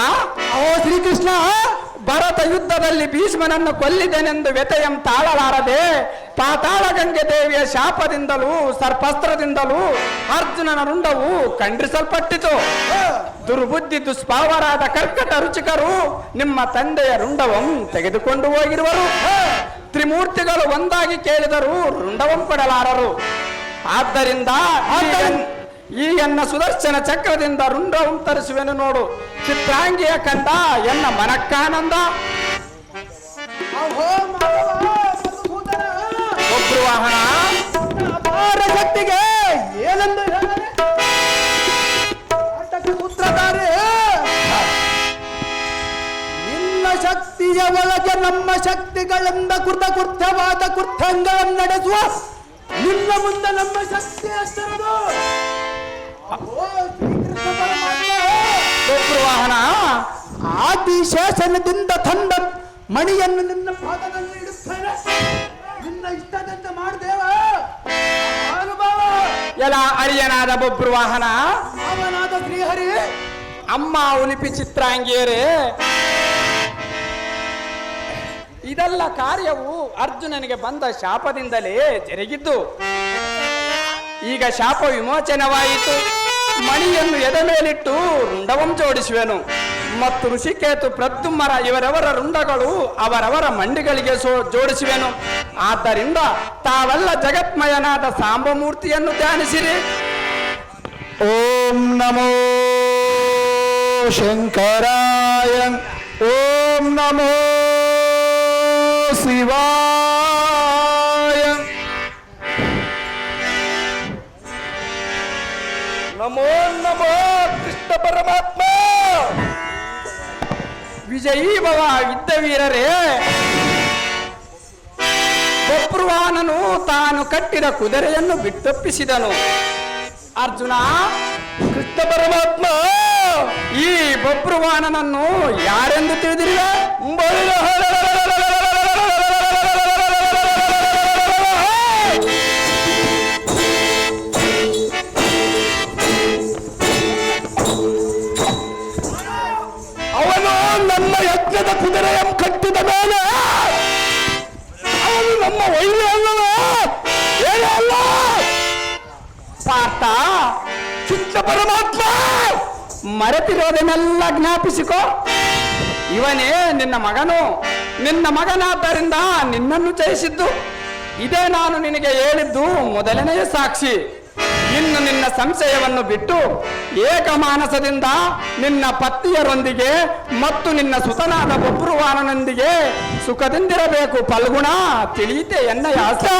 [SPEAKER 4] ಓ ಶ್ರೀಕೃಷ್ಣ,
[SPEAKER 1] ಭರತ ಯುದ್ಧದಲ್ಲಿ ಭೀಷ್ಮನನ್ನು ಕೊಲ್ಲಿದೆನೆಂದು ವ್ಯತೆಯಂ ತಾಳಲಾರದೆ ಪಾತಾಳ ಗಂಗೆ ದೇವಿಯ ಶಾಪದಿಂದಲೂ ಸರ್ಪಸ್ತ್ರದಿಂದಲೂ ಅರ್ಜುನನ ರುಂಡವು ಖಂಡಿಸಲ್ಪಟ್ಟಿತು. ದುರ್ಬುದ್ಧಿ ದುಷ್ಪಾವರಾದ ಕರ್ಕಟ ರುಚಿಕರು ನಿಮ್ಮ ತಂದೆಯ ರುಂಡವಂ ತೆಗೆದುಕೊಂಡು ಹೋಗಿರುವರು. ತ್ರಿಮೂರ್ತಿಗಳು ಒಂದಾಗಿ ಕೇಳಿದರೂ ರುಂಡವಂ ಕೊಡಲಾರರು. ಆದ್ದರಿಂದ ಈ ಎನ್ನ ಸುದರ್ಶನ ಚಕ್ರದಿಂದ ರುಂಡವಂ ತರಿಸುವೆನು ನೋಡು. ಚಿತ್ರಾಂಗಿಯ ಕಂಡ ಎನ್ನ ಮನಕ್ಕಾನಂದ.
[SPEAKER 4] ಅಹೋ ಮಾಧವ, ಮಧುಸೂದನ,
[SPEAKER 1] ಬಭ್ರುವಾಹನ,
[SPEAKER 4] ಅಪಾರ ಶಕ್ತಿಗೆ ಏನೆಂದು ಹೇಳಲಿ? ನಾಟಕ ಸೂತ್ರಧಾರೆ, ನಿನ್ನ ಶಕ್ತಿಯ ಒಳಗೆ ನಮ್ಮ ಶಕ್ತಿಗಳಿಂದ ಕೃತಕೃತ್ಯವಾದ ಕೃತ್ಯಗಳನ್ನು ನಡೆಸುವ ನಿನ್ನ ಮುಂದೆ ನಮ್ಮ ಶಕ್ತಿ ಎಷ್ಟರದು? ಅಹೋ ಶ್ರೀಕೃಷ್ಣ ಪರಮಾತ್ಮ,
[SPEAKER 1] ಬಭ್ರುವಾಹನ,
[SPEAKER 4] ಆದಿಶೇಷನದಿಂದ ತಂದ ಮಣಿಯನ್ನು ನಿನ್ನ ಪಾದದಲ್ಲಿ ಇಡುತ್ತೇನೆ. ನಿನ್ನ ಇಷ್ಟದಂತೆ ಮಾಡ್ದೇವ ಅನುಭವ.
[SPEAKER 1] ಎಲ ಅಳಿಯನಾದ ಬಭ್ರುವಾಹನ,
[SPEAKER 4] ಅವನಾದ ಶ್ರೀಹರಿ,
[SPEAKER 1] ಅಮ್ಮ ಉಲಿಪಿ ಚಿತ್ರಾಂಗಿಯರೇ, ಇದೆಲ್ಲ ಕಾರ್ಯವು ಅರ್ಜುನನಿಗೆ ಬಂದ ಶಾಪದಿಂದಲೇ ಜರುಗಿದ್ದು. ಈಗ ಶಾಪ ವಿಮೋಚನವಾಯಿತು. ಮಣಿಯನ್ನು ಎದೆ ಮೇಲಿಟ್ಟು ರುಂಡವಂ ಜೋಡಿಸುವೆನು. ಮತ್ತು ಋಷಿಕೇತು ಪ್ರದ್ಯುಮ್ನ ಇವರವರ ರುಂಡಗಳು ಅವರವರ ಮಂಡಿಗಳಿಗೆ ಜೋಡಿಸುವೆನು. ಆದ್ದರಿಂದ ತಾವೆಲ್ಲ ಜಗತ್ಮಯನಾದ ಸಾಂಬಮೂರ್ತಿಯನ್ನು ಧ್ಯಾನಿಸಿರಿ.
[SPEAKER 4] ಓಂ ನಮೋ
[SPEAKER 5] ಶಂಕರಾಯ ಓಂ ನಮೋ ಶಿವಾಯ
[SPEAKER 1] ನಮೋ ನಮೋ ಕೃಷ್ಣ ಪರಮಾತ್ಮ. ವಿಜಯೀ ಭವ ಯುದ್ಧ ವೀರರೇ, ಬಭ್ರುವಾಹನನು ತಾನು ಕಟ್ಟಿದ ಕುದುರೆಯನ್ನು ಬಿಟ್ಟೊಪ್ಪಿಸಿದನು. ಅರ್ಜುನ, ಕೃಷ್ಣ ಪರಮಾತ್ಮ, ಈ ಬಭ್ರುವಾಹನನನ್ನು ಯಾರೆಂದು ತಿಳಿದಿರುವೆ?
[SPEAKER 5] ಅವನು ನಮ್ಮ ಯಜ್ಞದ ಕುದುರೆಯನ್ನು ಕಟ್ಟಿದ ಮೇಲೆ ಅವನು ನಮ್ಮ ವೈರಿ ಅಲ್ಲವ, ಏನೂ ಅಲ್ಲ.
[SPEAKER 1] ಪಾರ್ಥ,
[SPEAKER 5] ಕೃಷ್ಣ ಪರಮಾತ್ಮ,
[SPEAKER 1] ಮರೆತಿರೋದನ್ನೆಲ್ಲ ಜ್ಞಾಪಿಸಿಕೋ. ಇವನೇ ನಿನ್ನ ಮಗನು. ನಿನ್ನ ಮಗನಾದ್ದರಿಂದ ನಿನ್ನನ್ನು ಜಯಿಸಿದ್ದು. ಇದೇ ನಾನು ನಿನಗೆ ಹೇಳಿದ್ದು ಮೊದಲನೆಯ ಸಾಕ್ಷಿ. ಇನ್ನು ನಿನ್ನ ಸಂಶಯವನ್ನು ಬಿಟ್ಟು ಏಕಮಾನಸದಿಂದ ನಿನ್ನ ಪತ್ನಿಯರೊಂದಿಗೆ ಮತ್ತು ನಿನ್ನ ಸುತನಾದ ಬಭ್ರುವಾಹನನೊಂದಿಗೆ ಸುಖದಿಂದಿರಬೇಕು. ಫಲ್ಗುಣ, ತಿಳಿಯಿತೆ ಎನ್ನಯ ಆಸೆ.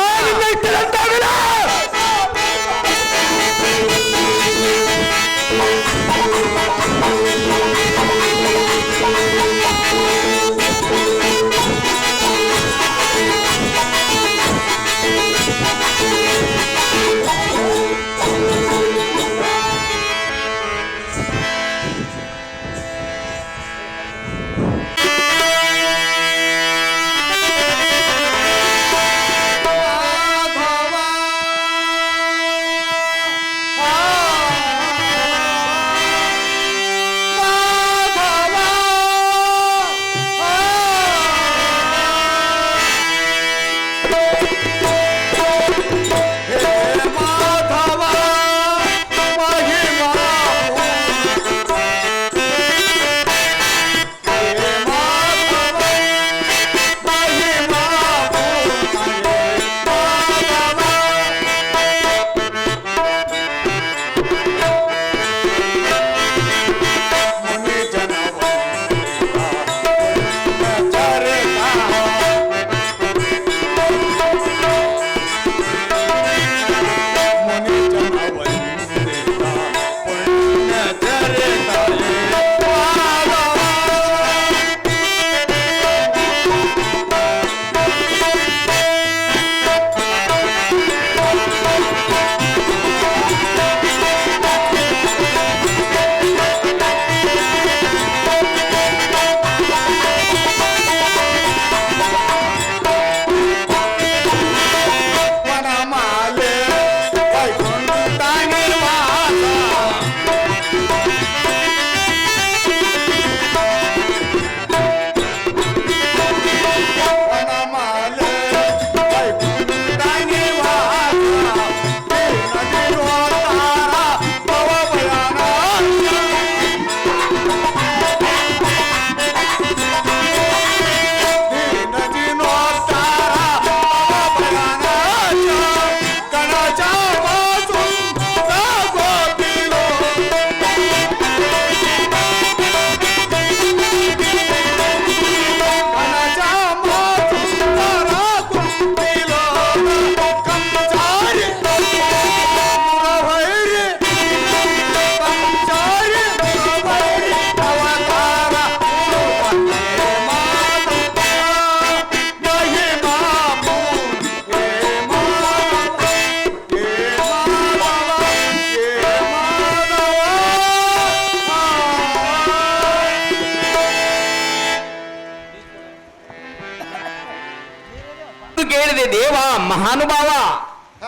[SPEAKER 6] ಕೇಳಿದೆ ದೇವ ಮಹಾನುಭಾವ.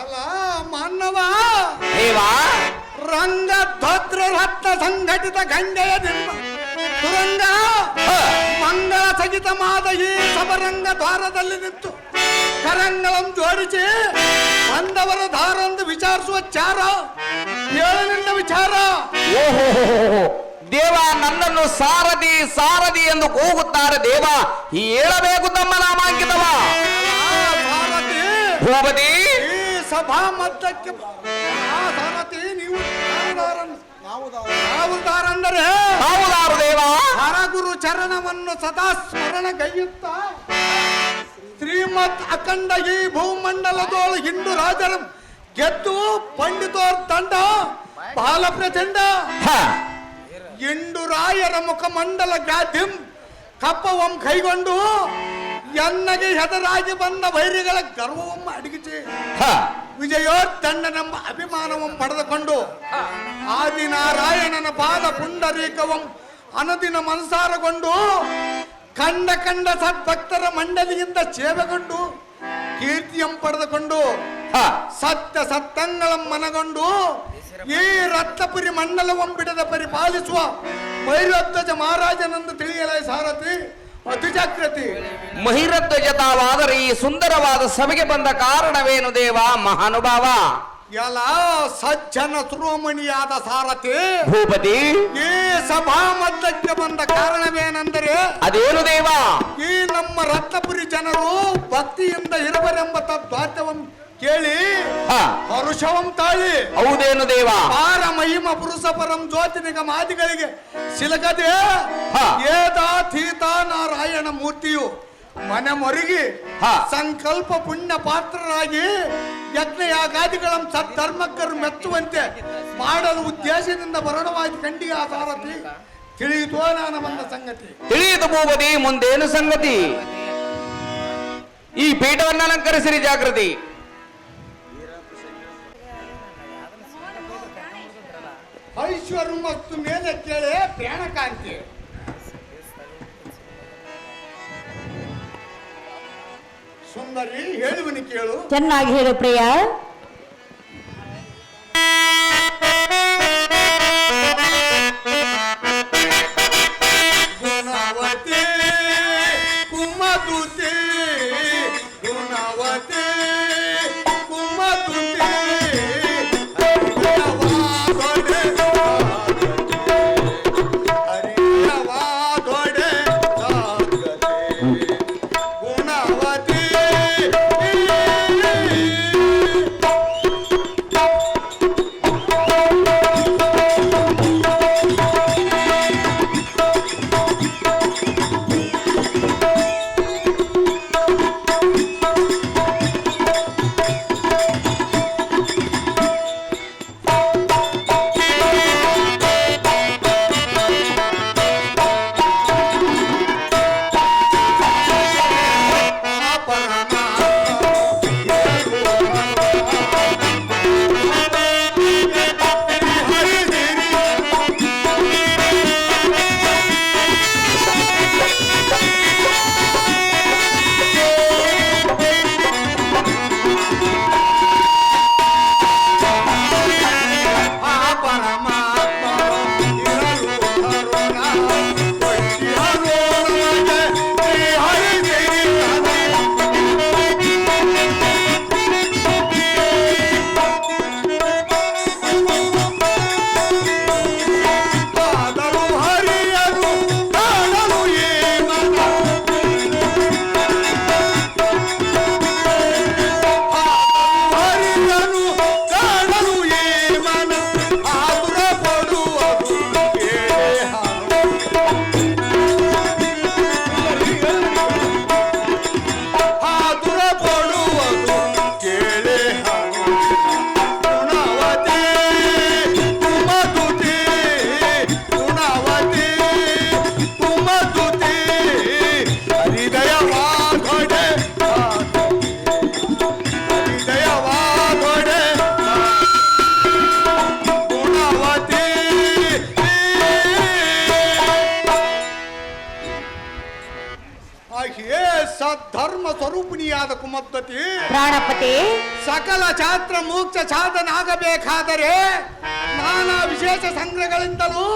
[SPEAKER 4] ಅಲ್ಲ ಮಾನವ
[SPEAKER 6] ದೇವ
[SPEAKER 4] ರಂಗ ಧೋತ್ರ ರತ್ನ ಸಂಘಟಿತ ಗಂಡೆಯ ಜನ್ಮ ತುರಂಗ ಮಂಗಳ ಸಹಿತವಾದ ಈ ಸಬರಂಗ ದ್ವಾರದಲ್ಲಿ ನಿಂತು ಕರಂಗಳನ್ನು ಜೋಡಿಸಿ ಬಂದವರ ದಾರಂದು ವಿಚಾರಿಸುವ ಚಾರ ಹೇಳು ನಿನ್ನ ವಿಚಾರ.
[SPEAKER 6] ಓಹೋ ದೇವ, ನನ್ನನ್ನು ಸಾರಥಿ ಸಾರಥಿ ಎಂದು ಕೂಗುತ್ತಾರೆ ದೇವ. ಹೇಳಬೇಕು ತಮ್ಮ ನಾಮಾಂಕಿತವ.
[SPEAKER 4] ಸಾರಥಿ
[SPEAKER 6] ಭೂಪತಿ,
[SPEAKER 4] ಈ ಸಭಾ ಮಧ್ಯಕ್ಕೆ ಸಾರಥಿ ನೀವು ಯಾವುದಾರೆಂದರೆ
[SPEAKER 6] ಯಾವುದಾರು ದೇವ?
[SPEAKER 4] ಹರಗುರು ಚರಣವನ್ನು ಸದಾ ಸ್ಮರಣಗೈಯುತ್ತ ಶ್ರೀಮತ್ ಅಖಂಡ ಈ ಭೂಮಂಡಲದೋಳು ಹಿಂದೂ ರಾಜರ ಗೆದ್ದು ಪಂಡಿತೋರ್ ತಂಡ ಬಾಲ ಪ್ರಚಂಡ
[SPEAKER 6] ಹ,
[SPEAKER 4] ಇಂಡು ರಾಯರ ಮುಖಮಂಡಲ ಗಾದ್ಯಂ ಕಪ್ಪವಂ ಕೈಗೊಂಡು ಎನ್ನಗೆ ಹೆದರಾಗಿ ಬಂದ ವೈರಿಗಳ ಗರ್ವವಂ ಅಡಗಿಸಿ
[SPEAKER 6] ಹ,
[SPEAKER 4] ವಿಜಯೋತ್ತಂಡನೆಂಬ ಅಭಿಮಾನವಂ ಪಡೆದುಕೊಂಡು ಆದಿನಾರಾಯಣನ ಪಾದ ಪುಂಡರೀಕವಂ ಅನದಿನ ಮನಸಾರಗೊಂಡು ಕಂಡ ಕಂಡ ಸದ್ಭಕ್ತರ ಮಂಡಲಿಯಿಂದ ಸೇವೆಗೊಂಡು ಕೀರ್ತಿಯಂ ಪಡೆದುಕೊಂಡು
[SPEAKER 6] ಹ,
[SPEAKER 4] ಸತ್ಯ ಸತ್ತಂಗಳಂ ಮನಗೊಂಡು ಈ ರತ್ನಪುರಿ ಮಂಡಲವಂ ಬಿಡದ ಪರಿಪಾಲಿಸುವ ಭೈರಧ್ವಜ ಮಹಾರಾಜನೆಂದು ತಿಳಿಯಲೇ ಸಾರಥಿ ಅತಿ ಜಾಗೃತಿ.
[SPEAKER 6] ಮಹಿರಧ್ವಜತಾವಾದರೆ ಈ ಸುಂದರವಾದ ಸಭೆಗೆ ಬಂದ ಕಾರಣವೇನು ದೇವ ಮಹಾನುಭಾವ?
[SPEAKER 4] ಎಲ್ಲ ಸಜ್ಜನ ಶಿರೋಮಣಿಯಾದ ಸಾರಥಿ
[SPEAKER 6] ಭೂಪತಿ,
[SPEAKER 4] ಈ ಸಭಾ ಮಧ್ಯಕ್ಕೆ ಬಂದ ಕಾರಣವೇನೆಂದರೆ
[SPEAKER 6] ಅದೇನು ದೇವ?
[SPEAKER 4] ಈ ನಮ್ಮ ರತ್ನಪುರಿ ಜನರು ಭಕ್ತಿಯಿಂದ ಇರುವರೆಂಬ ತದ್ವಾರ್ಯವಂ ಕೇಳಿ
[SPEAKER 6] ಹ,
[SPEAKER 4] ಹರುಷವಂ ತಾಳಿ
[SPEAKER 6] ಹೌದೇನು ದೇವ?
[SPEAKER 4] ಪಾರ ಮಹಿಮ ಪುರುಷ ಪರಂ ಜ್ಯೋತಿನಿಗ ಮಾದಿಗಳಿಗೆ ಸಿಲಕದೆ
[SPEAKER 6] ಹ.
[SPEAKER 4] ಏದಾತೀತ ನಾರಾಯಣ ಮೂರ್ತಿಯು ಮನೆ ಮೊರಗಿ
[SPEAKER 6] ಹ.
[SPEAKER 4] ಸಂಕಲ್ಪ ಪುಣ್ಯ ಪಾತ್ರರಾಗಿ ಯಜ್ಞ ಯಾಗಾದಿಗಳ ಸದ್ಧರ್ಮಕ್ಕರು ಮೆಚ್ಚುವಂತೆ ಮಾಡಲು ಉದ್ದೇಶದಿಂದ ಬರಣವಾಗಿ ಖಂಡಿಗೆ ಆ ಸಾರಥಿ ತಿಳಿಯಿತೋ ನಾನು ಬಂದ ಸಂಗತಿ.
[SPEAKER 6] ತಿಳಿಯಿತು ಭೂಪತಿ, ಮುಂದೇನು ಸಂಗತಿ? ಈ ಪೀಠವನ್ನು ಅಲಂಕರಿಸಿರಿ ಜಾಗೃತಿ.
[SPEAKER 4] ಐಶ್ವರ್ಯ ಮತ್ತು ಮೇಲೆ ಕೇಳಿ ಪ್ರಾಣ ಕಾಂತಿ. ಸುಂದರಿ ಹೇಳುವನಿ ಕೇಳು.
[SPEAKER 2] ಚೆನ್ನಾಗಿ ಹೇಳು ಪ್ರಿಯ.
[SPEAKER 4] ಗುಣವತಿ ಕುಮದುತಿ ಗುಣವತಿ ಕುಮದುತಿ ಹರಿಯವಾದೊಡೆ ಗುಣವತಿ ಸದ್ಧರ್ಮ ಸ್ವರೂಪಿಣಿಯಾದ ಕುಮದ್ವತಿ
[SPEAKER 2] ಪ್ರಾಣಪತಿ
[SPEAKER 4] ಸಕಲ ಛಾತ್ರ ಮೋಕ್ಷ ಸಾಧನ ಆಗಬೇಕಾದರೆ ನಾನಾ ವಿಶೇಷ ಸಂಗ್ರಹಗಳಿಂದಲೂ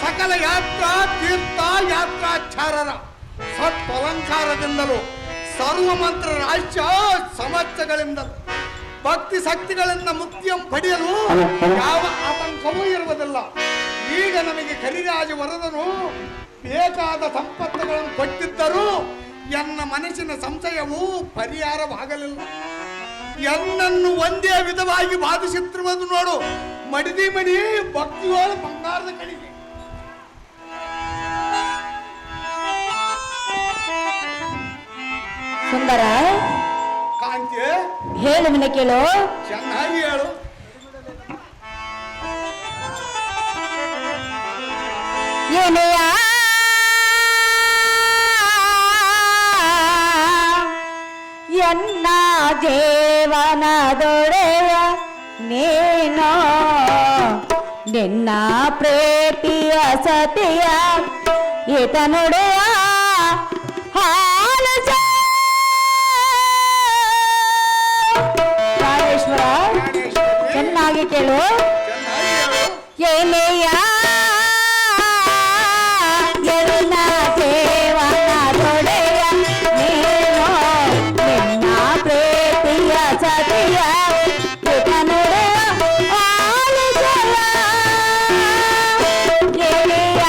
[SPEAKER 4] ಸಕಲ ಯಾತ್ರಾ ತೀರ್ಥ ಯಾತ್ರಾಚಾರರ ಸತ್ವಲಂಕಾರದಿಂದಲೂ ಸರ್ವ ಮಂತ್ರ ರಾಜ್ಯ ಸಮಸ್ಯೆಗಳಿಂದಲೂ ಭಕ್ತಿ ಶಕ್ತಿಗಳಿಂದ ಮುಕ್ತಿಯಂ ಪಡೆಯಲು ಯಾವ ಆತಂಕವೂ ಇರುವುದಿಲ್ಲ. ಈಗ ನಮಗೆ ಕರಿರಾಜ ವರದನು ಬೇಕಾದ ಸಂಪತ್ತುಗಳನ್ನು ಕೊಟ್ಟಿದ್ದರೂ ಎನ್ನ ಮನಸ್ಸಿನ ಸಂಶಯವು ಪರಿಹಾರವಾಗಲಿಲ್ಲ. ಎನ್ನನ್ನು ಒಂದೇ ವಿಧವಾಗಿ ಬಾಧಿಸುತ್ತಿರುವುದು ನೋಡು. ಮಡಿದಿ ಮಡಿ ಭಕ್ತಿಯೋಳ ಬಂಗಾರದ ಕಡೆಗೆ
[SPEAKER 2] ಸುಂದರ
[SPEAKER 4] ಕಾಂತಿ
[SPEAKER 2] ಹೇಳು ಮನೆ ಕೇಳು.
[SPEAKER 4] ಚೆನ್ನಾಗಿ ಹೇಳು.
[SPEAKER 2] ಏನೆಯ ಎನ್ನ ಜೀವನದೊಡೆಯ ನೀನೋ ನಿನ್ನ ಪ್ರೀತಿಯ ಸತಿಯ ಈತನುಡೆಯ ಹಾಲು ಪ್ರಾಣೇಶ್ವರ ಚೆನ್ನಾಗಿ ಕೇಳು.
[SPEAKER 4] ಚೆನ್ನಾಗಿ ಹೇಳು.
[SPEAKER 2] ಏನೆಯ ಎನ್ನ ಜೀವನದೊಡೆಯ ನೀನು ನಿನ್ನ ಪ್ರೀತಿಯ ಸತಿಯ ಈತನುಡೆಯ ಹಾಲು ಜಲ ಏನೆಯ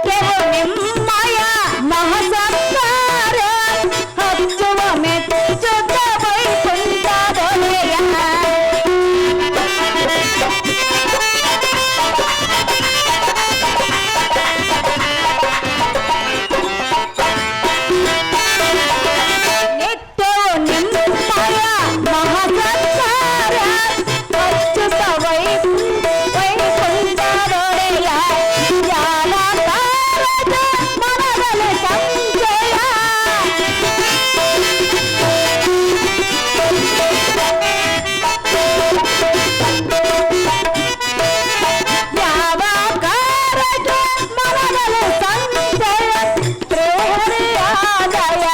[SPEAKER 2] ಕೆವು ನಿಮ್ಮಯ ಮಹಸಂಸಾರ ಹಚ್ಚುವ ಮೆಚ್ಚುತ್ತ ವೈಕುಂಠದೊಡೆಯ ನಿತ್ಯವು ನಿಮ್ಮಯ ಮಹಸಂಸಾರ ಹಚ್ಚುತ್ತ ವೈಕುಂಠದೊಡೆಯ ಜ್ಞಾನಕಾರದ ಮನದಲ್ಲಿ ಸಂಶಯ ಯಾವ ಕಾರಣ ಮನದಲ್ಲಿ ಸಂಶಯ ಶ್ರೀಹರಿಯಾದಯ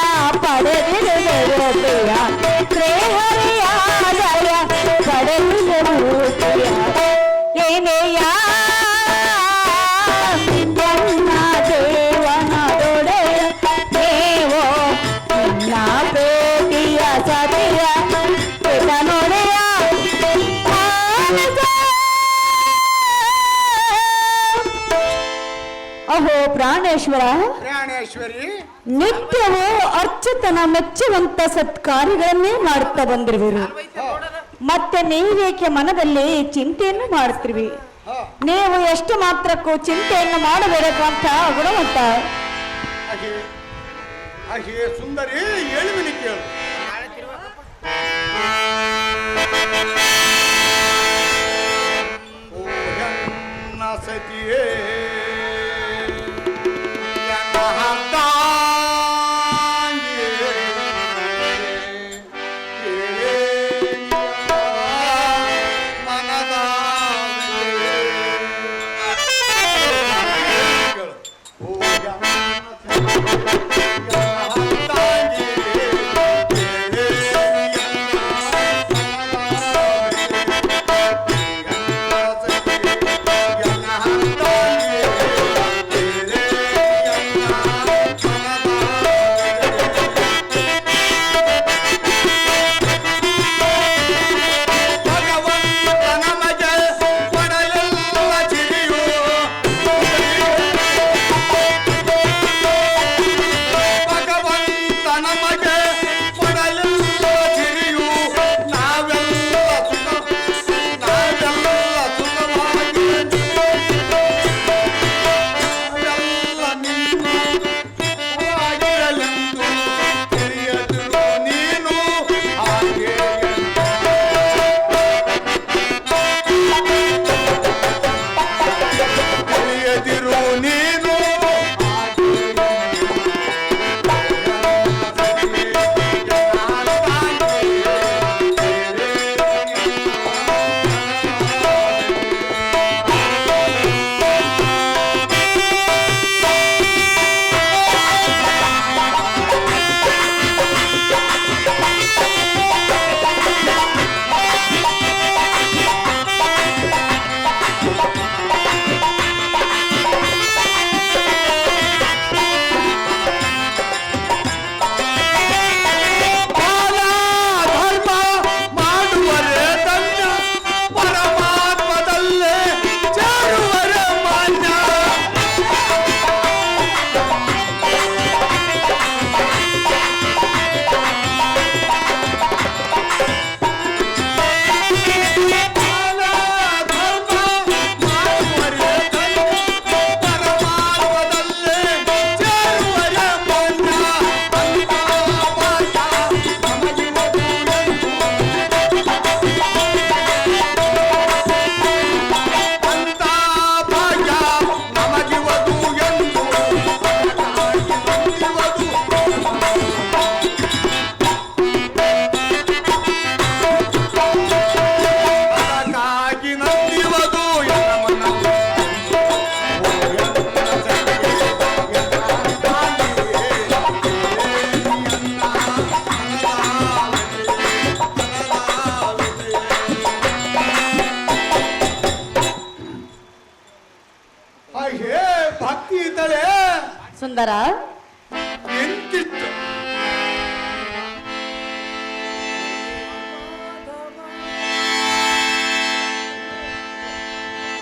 [SPEAKER 2] ಪಡೆದಿರುವೆಯ ಶ್ರೀಹರಿಯಾದಯ ಪಡೆದಿರುವೆಯ ಏನೆಯ ನನ್ನ ಜೀವನದೊಡೆಯ ನೀವು ನಿನ್ನ ಪ್ರೀತಿಯ ಸತಿಯ ಈತನುಡೆಯ ಅಹೋ ಪ್ರಾಣೇಶ್ವರ,
[SPEAKER 4] ಪ್ರಾಣೇಶ್ವರಿ
[SPEAKER 2] ನಿತ್ಯವೂ ಅರ್ಚತನ ಮೆಚ್ಚುವಂತ ಸತ್ಕಾರ್ಯಗಳನ್ನೇ ಮಾಡುತ್ತಾ ಬಂದಿರುವಿರು. ಮತ್ತೆ ನೀವೇಕೆ ಮನದಲ್ಲಿ ಚಿಂತೆಯನ್ನು ಮಾಡುತ್ತಿರುವಿ? ನೀವು ಎಷ್ಟು ಮಾತ್ರಕ್ಕೂ ಚಿಂತೆಯನ್ನು ಮಾಡಬೇಕು ಅಂತ ಗುಣವಂತ.
[SPEAKER 4] ಹಾಗೆ ಹಾಗೆ ಸುಂದರಿ ಹೇಳುವಿನಿ ಕೇಳು. ಓ ಎನ್ನ ಸತಿಯೇ ಎನ್ನ ಅರ್ಧಾಂಗಿಯೇ, ಕೇಳೇ ನಿನ್ನ ಮನದಾಳವೇ. ಕೇಳು. ಓ ಎನ್ನ ಸತಿಯೇ
[SPEAKER 2] ಸುಂದರ
[SPEAKER 4] ಎಂತಿತ್ತು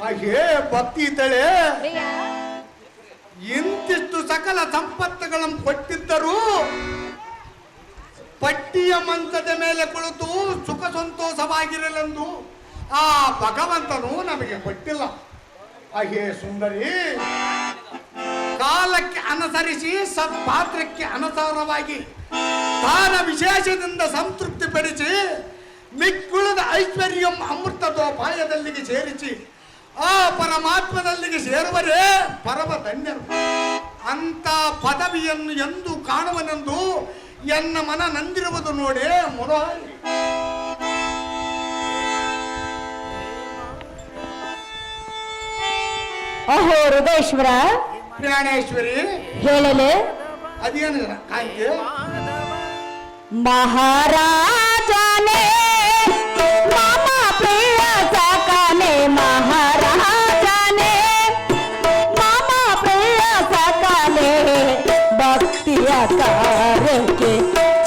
[SPEAKER 4] ಹಾಗೆ ಭಕ್ತಿ ಇದ್ದಳೆ ಇಂತಿಷ್ಟು ಸಕಲ ಸಂಪತ್ತುಗಳನ್ನು ಕೊಟ್ಟಿದ್ದರೂ ಪಟ್ಟಿಯ ಮಂಚದ ಮೇಲೆ ಕುಳಿತು ಸುಖ ಸಂತೋಷವಾಗಿರಲೆಂದು ಆ ಭಗವಂತನು ನಮಗೆ ಕೊಟ್ಟಿಲ್ಲ. ಹಾಗೆ ಸುಂದರಿ ಕಾಲಕ್ಕೆ ಅನುಸರಿಸಿ ಸತ್ಪಾತ್ರಕ್ಕೆ ಅನುಸಾರವಾಗಿ ದಾನ ವಿಶೇಷದಿಂದ ಸಂತೃಪ್ತಿ ಪಡಿಸಿ ಮಿಕ್ಕುಳಿದ ಐಶ್ವರ್ಯಂ ಅಮೃತದೋಪಾಯದಲ್ಲಿಗೆ ಸೇರಿಸಿ ಆ ಪರಮಾತ್ಮದಲ್ಲಿಗೆ ಸೇರುವರೇ ಪರಮ ಧನ್ಯರು. ಅಂತ ಪದವಿಯನ್ನು ಎಂದು ಕಾಣುವನೆಂದು ಎನ್ನ ಮನ ನಂದಿರುವುದು ನೋಡಿ ಮುರಾರಿ.
[SPEAKER 2] ಅಹೋ ಹೃದಯೇಶ್ವರ
[SPEAKER 4] ಪ್ರಾಣೇಶ್ವರಿ
[SPEAKER 2] ಹೇಳಲೆ
[SPEAKER 4] ಅದೇನು ಕಾಂತಿ
[SPEAKER 2] ಮಹಾರಾಜನೇ ಮಮ ಪ್ರಿಯ ಸಕನೆ ಮಹಾರಾಜನೇ ಮಮ ಪ್ರಿಯ ಸಕನೆ ಭಕ್ತಿಯ ಕಾರ್ಯಕ್ಕೆ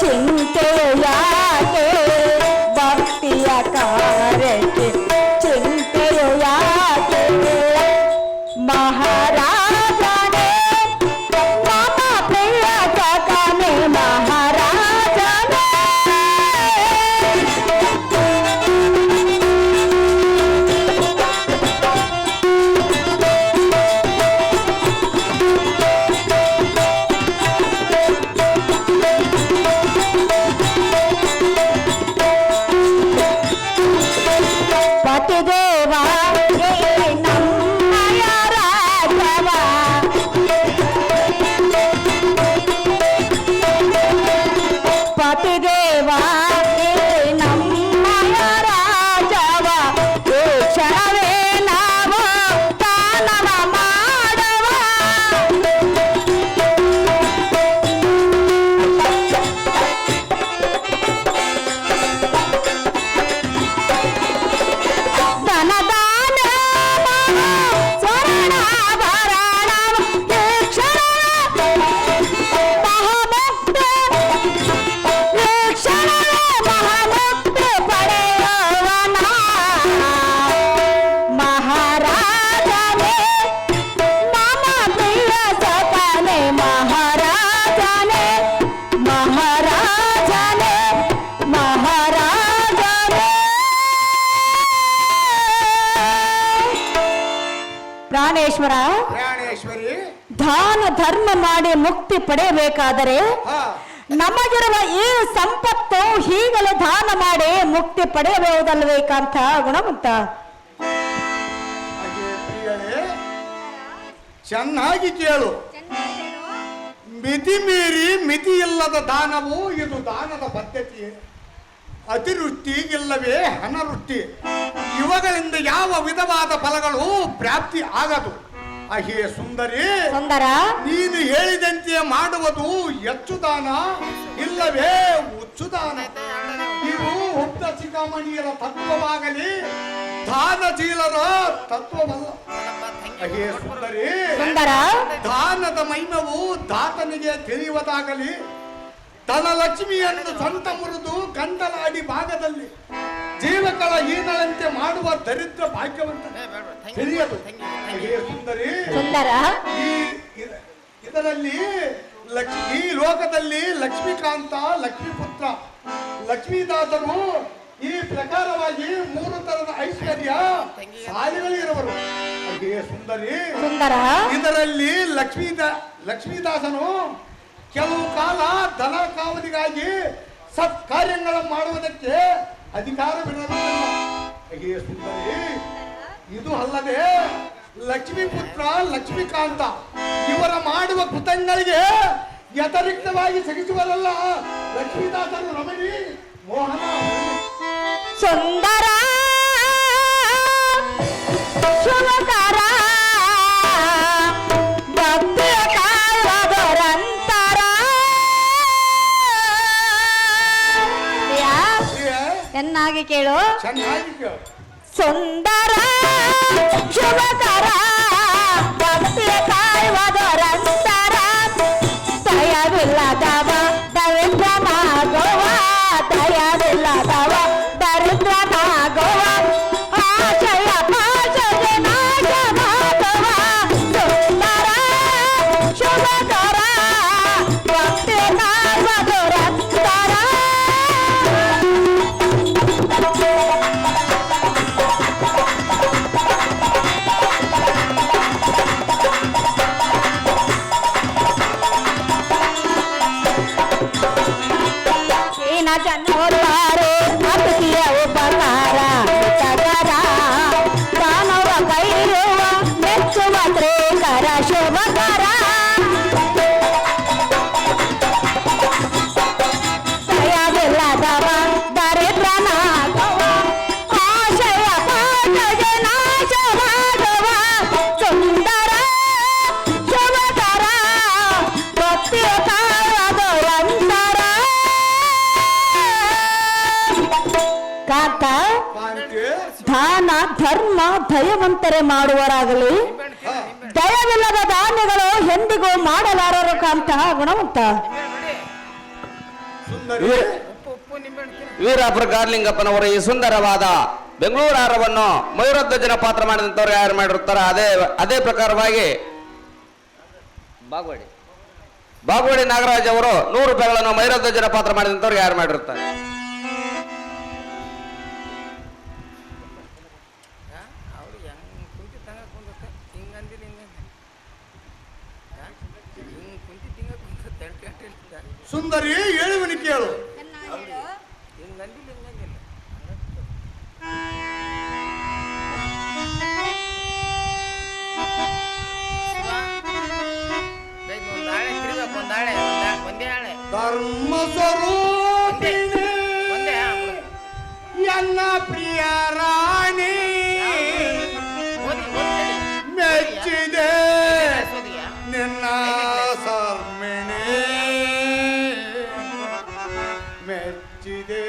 [SPEAKER 2] ಚಿಂತೆಯು ಯಾಕೆ ಭಕ್ತಿಯ ಕಾರ್ಯಕ್ಕೆ ಚಿಂತೆಯು ಯಾಕೆ ಮಹಾರಾಜನೇ ಮಮ ಪ್ರಿಯ ಸಕನೆ ಮಹಾರಾಜನೇ ಪತಿದೇವ ನಮ್ಮಯ ರಾಘವ ಪತಿದೇವ ನಮ್ಮಯ ರಾಜವ ಈ ಕ್ಷಣವೇ ನಾವು ತಾನವ ಮಾಡವ ಧನದಾನ ಸ್ವರ್ಣಾಭರಣ ಈ ಕ್ಷಣ ಮಹಾಭಕ್ತ ಈ ಕ್ಷಣವೇ ಮಹಾಭಕ್ತಿ ಪಡೆಯುವನ ಮಹಾರಾಜನೇ ಮಮ ಪ್ರಿಯ ಸಕನೆ ಮಹಾರಾಜನೇ ಮಹಾರಾಜನೇ ಮಹಾರಾಜನೇ ಪ್ರಾಣೇಶ್ವರ
[SPEAKER 4] ಪ್ರಾಣೇಶ್ವರಿ
[SPEAKER 2] ದಾನ ಧರ್ಮ ಮಾಡಿ ಮುಕ್ತಿ ಪಡೆಯಬೇಕಾದರೆ
[SPEAKER 4] ಹಾ
[SPEAKER 2] ನಮಗಿರುವ ಈ ಸಂಪತ್ತು ಹೀಗಲೇ ದಾನ ಮಾಡಿ ಮುಕ್ತಿ ಪಡೆಯಬಹುದಲ್ವೇ ಕಾಂತ ಗುಣವಂತ
[SPEAKER 4] ಹಾಗೆ ಪ್ರಿಯಳೇ ಚೆನ್ನಾಗಿ ಕೇಳು. ಮಿತಿ ಮೀರಿ ಮಿತಿ ಇಲ್ಲದ ದಾನವು ಇದು ದಾನದ ಪದ್ಧತಿ. ಅತಿವೃಷ್ಟಿ ಇಲ್ಲವೇ ಅನವೃಷ್ಟಿ ಇವುಗಳಿಂದ ಯಾವ ವಿಧವಾದ ಫಲಗಳು ಪ್ರಾಪ್ತಿ ಆಗದು. ಹಾಗೆ ಸುಂದರಿ
[SPEAKER 2] ಸುಂದರ
[SPEAKER 4] ನೀನು ಹೇಳಿದಂತೆ ಮಾಡುವುದು ಹೆಚ್ಚು ದಾನ ಇಲ್ಲವೇ ಹುಚ್ಚು ದಾನ. ಇದು ಹುಟ್ಟ ಚಿಕ್ಕಮಣಿಯರ ತತ್ವವಾಗಲಿ ದಾನಶೀಲರ ತತ್ವವಲ್ಲ. ಹಾಗೆ ಸುಂದರಿ
[SPEAKER 2] ಸುಂದರ
[SPEAKER 4] ದಾನದ ಮಹಿಮವು ದಾತನಿಗೆ ತಿಳಿಯುವುದಾಗಲಿ ಧನಲಕ್ಷ್ಮಿಯನ್ನು ಸ್ವಂತ ಮುರಿದು ಗಂಟಲಾಡಿ ಭಾಗದಲ್ಲಿ ಜೀವಕಳ ಹೀನಳಂತೆ ಮಾಡುವ ದರಿದ್ರ ಭಾಗ್ಯವಂತ ತಿಳಿಯದು. ಹಾಗೆ ಸುಂದರಿ
[SPEAKER 2] ಸುಂದರ
[SPEAKER 4] ಇದರಲ್ಲಿ ಈ ಲೋಕದಲ್ಲಿ ಲಕ್ಷ್ಮೀಕಾಂತ ಲಕ್ಷ್ಮೀಪುತ್ರ ಲಕ್ಷ್ಮೀದಾಸರು ಈ ಪ್ರಕಾರವಾಗಿ 3 ತರದ ಐಶ್ವರ್ಯ ಸಾಲಿಗಳಿರುವರು. ಹಾಗೆ ಸುಂದರಿ
[SPEAKER 2] ಸುಂದರ
[SPEAKER 4] ಇದರಲ್ಲಿ ಲಕ್ಷ್ಮೀದಾಸನು ಕೆಲವು ಕಾಲ ಧನ ಕಾವಲಿಗಾಗಿ ಸತ್ಕಾರ್ಯಗಳನ್ನು ಮಾಡುವುದಕ್ಕೆ ಅಧಿಕಾರವಿರುವುದಿಲ್ಲ. ಹಾಗೆ ಸುಂದರಿ ಇದು ಅಲ್ಲದೆ ಲಕ್ಷ್ಮೀಪುತ್ರ ಲಕ್ಷ್ಮೀಕಾಂತ ಇವರ ಮಾಡುವ ಕೃತಜ್ಞರಿಗೆ ವ್ಯತಿರಿಕ್ತವಾಗಿ ಸಗಿಸುವರಲ್ಲ ಲಕ್ಷ್ಮೀದಾಸರು ರಮಣಿ ಮೋಹನ
[SPEAKER 2] ಸುಂದರ ಶುಭಕರ ಭಕ್ತಿಯ ಕಾಲದರಂತರ ಚೆನ್ನಾಗಿ ಕೇಳು.
[SPEAKER 4] ಚೆನ್ನಾಗಿ ಕೇಳು.
[SPEAKER 2] ಸುಂದರ ಶುಭಕರ ಭಕ್ತಿಯ ಕಾಯುವುದರಂತರ
[SPEAKER 4] ಏನಂತೆ?
[SPEAKER 2] ದಾನ ಧರ್ಮ ದಯವಂತರೆ ಮಾಡುವರಾಗಲಿ ದಯವಿಲ್ಲದ ದಾನಗಳು ಎಂದಿಗೂ ಮಾಡಲಾರರು ಕಾಂತ ಗುಣವಂತ.
[SPEAKER 4] ಸುಂದರಿ
[SPEAKER 6] ವೀರಾಪುರ ಗಾರ್ಲಿಂಗಪ್ಪನವರ ಈ ಸುಂದರವಾದ ಬೆಂಗಳೂರು ಹಾರವನ್ನು ಮಯೂರಧ್ವಜನ ಪಾತ್ರ ಮಾಡಿದಂಥವ್ರು ಯಾರು ಮಾಡಿರ್ತಾರ ಅದೇ ಪ್ರಕಾರವಾಗಿ ಬಾಗವಾಡಿ ನಾಗರಾಜ್ ಅವರು 100 ರೂಪಾಯಿಗಳನ್ನು ಮಯೂರಧ್ವಜನ ಪಾತ್ರ ಮಾಡಿದಂಥವ್ರು ಯಾರು ಮಾಡಿರ್ತಾರೆ.
[SPEAKER 4] ಸುಂದರಿ ಹೇಳುವನಿ ಕೇಳು. ಧರ್ಮ ಸ್ವರೂಪಿಣಿ ಎನ್ನ ಪ್ರಿಯ ರಾಣಿ ಮೆಚ್ಚಿದೆ ನಿನ್ನ ಸರ್ಮಿಣಿ ಮೆಚ್ಚಿದೆ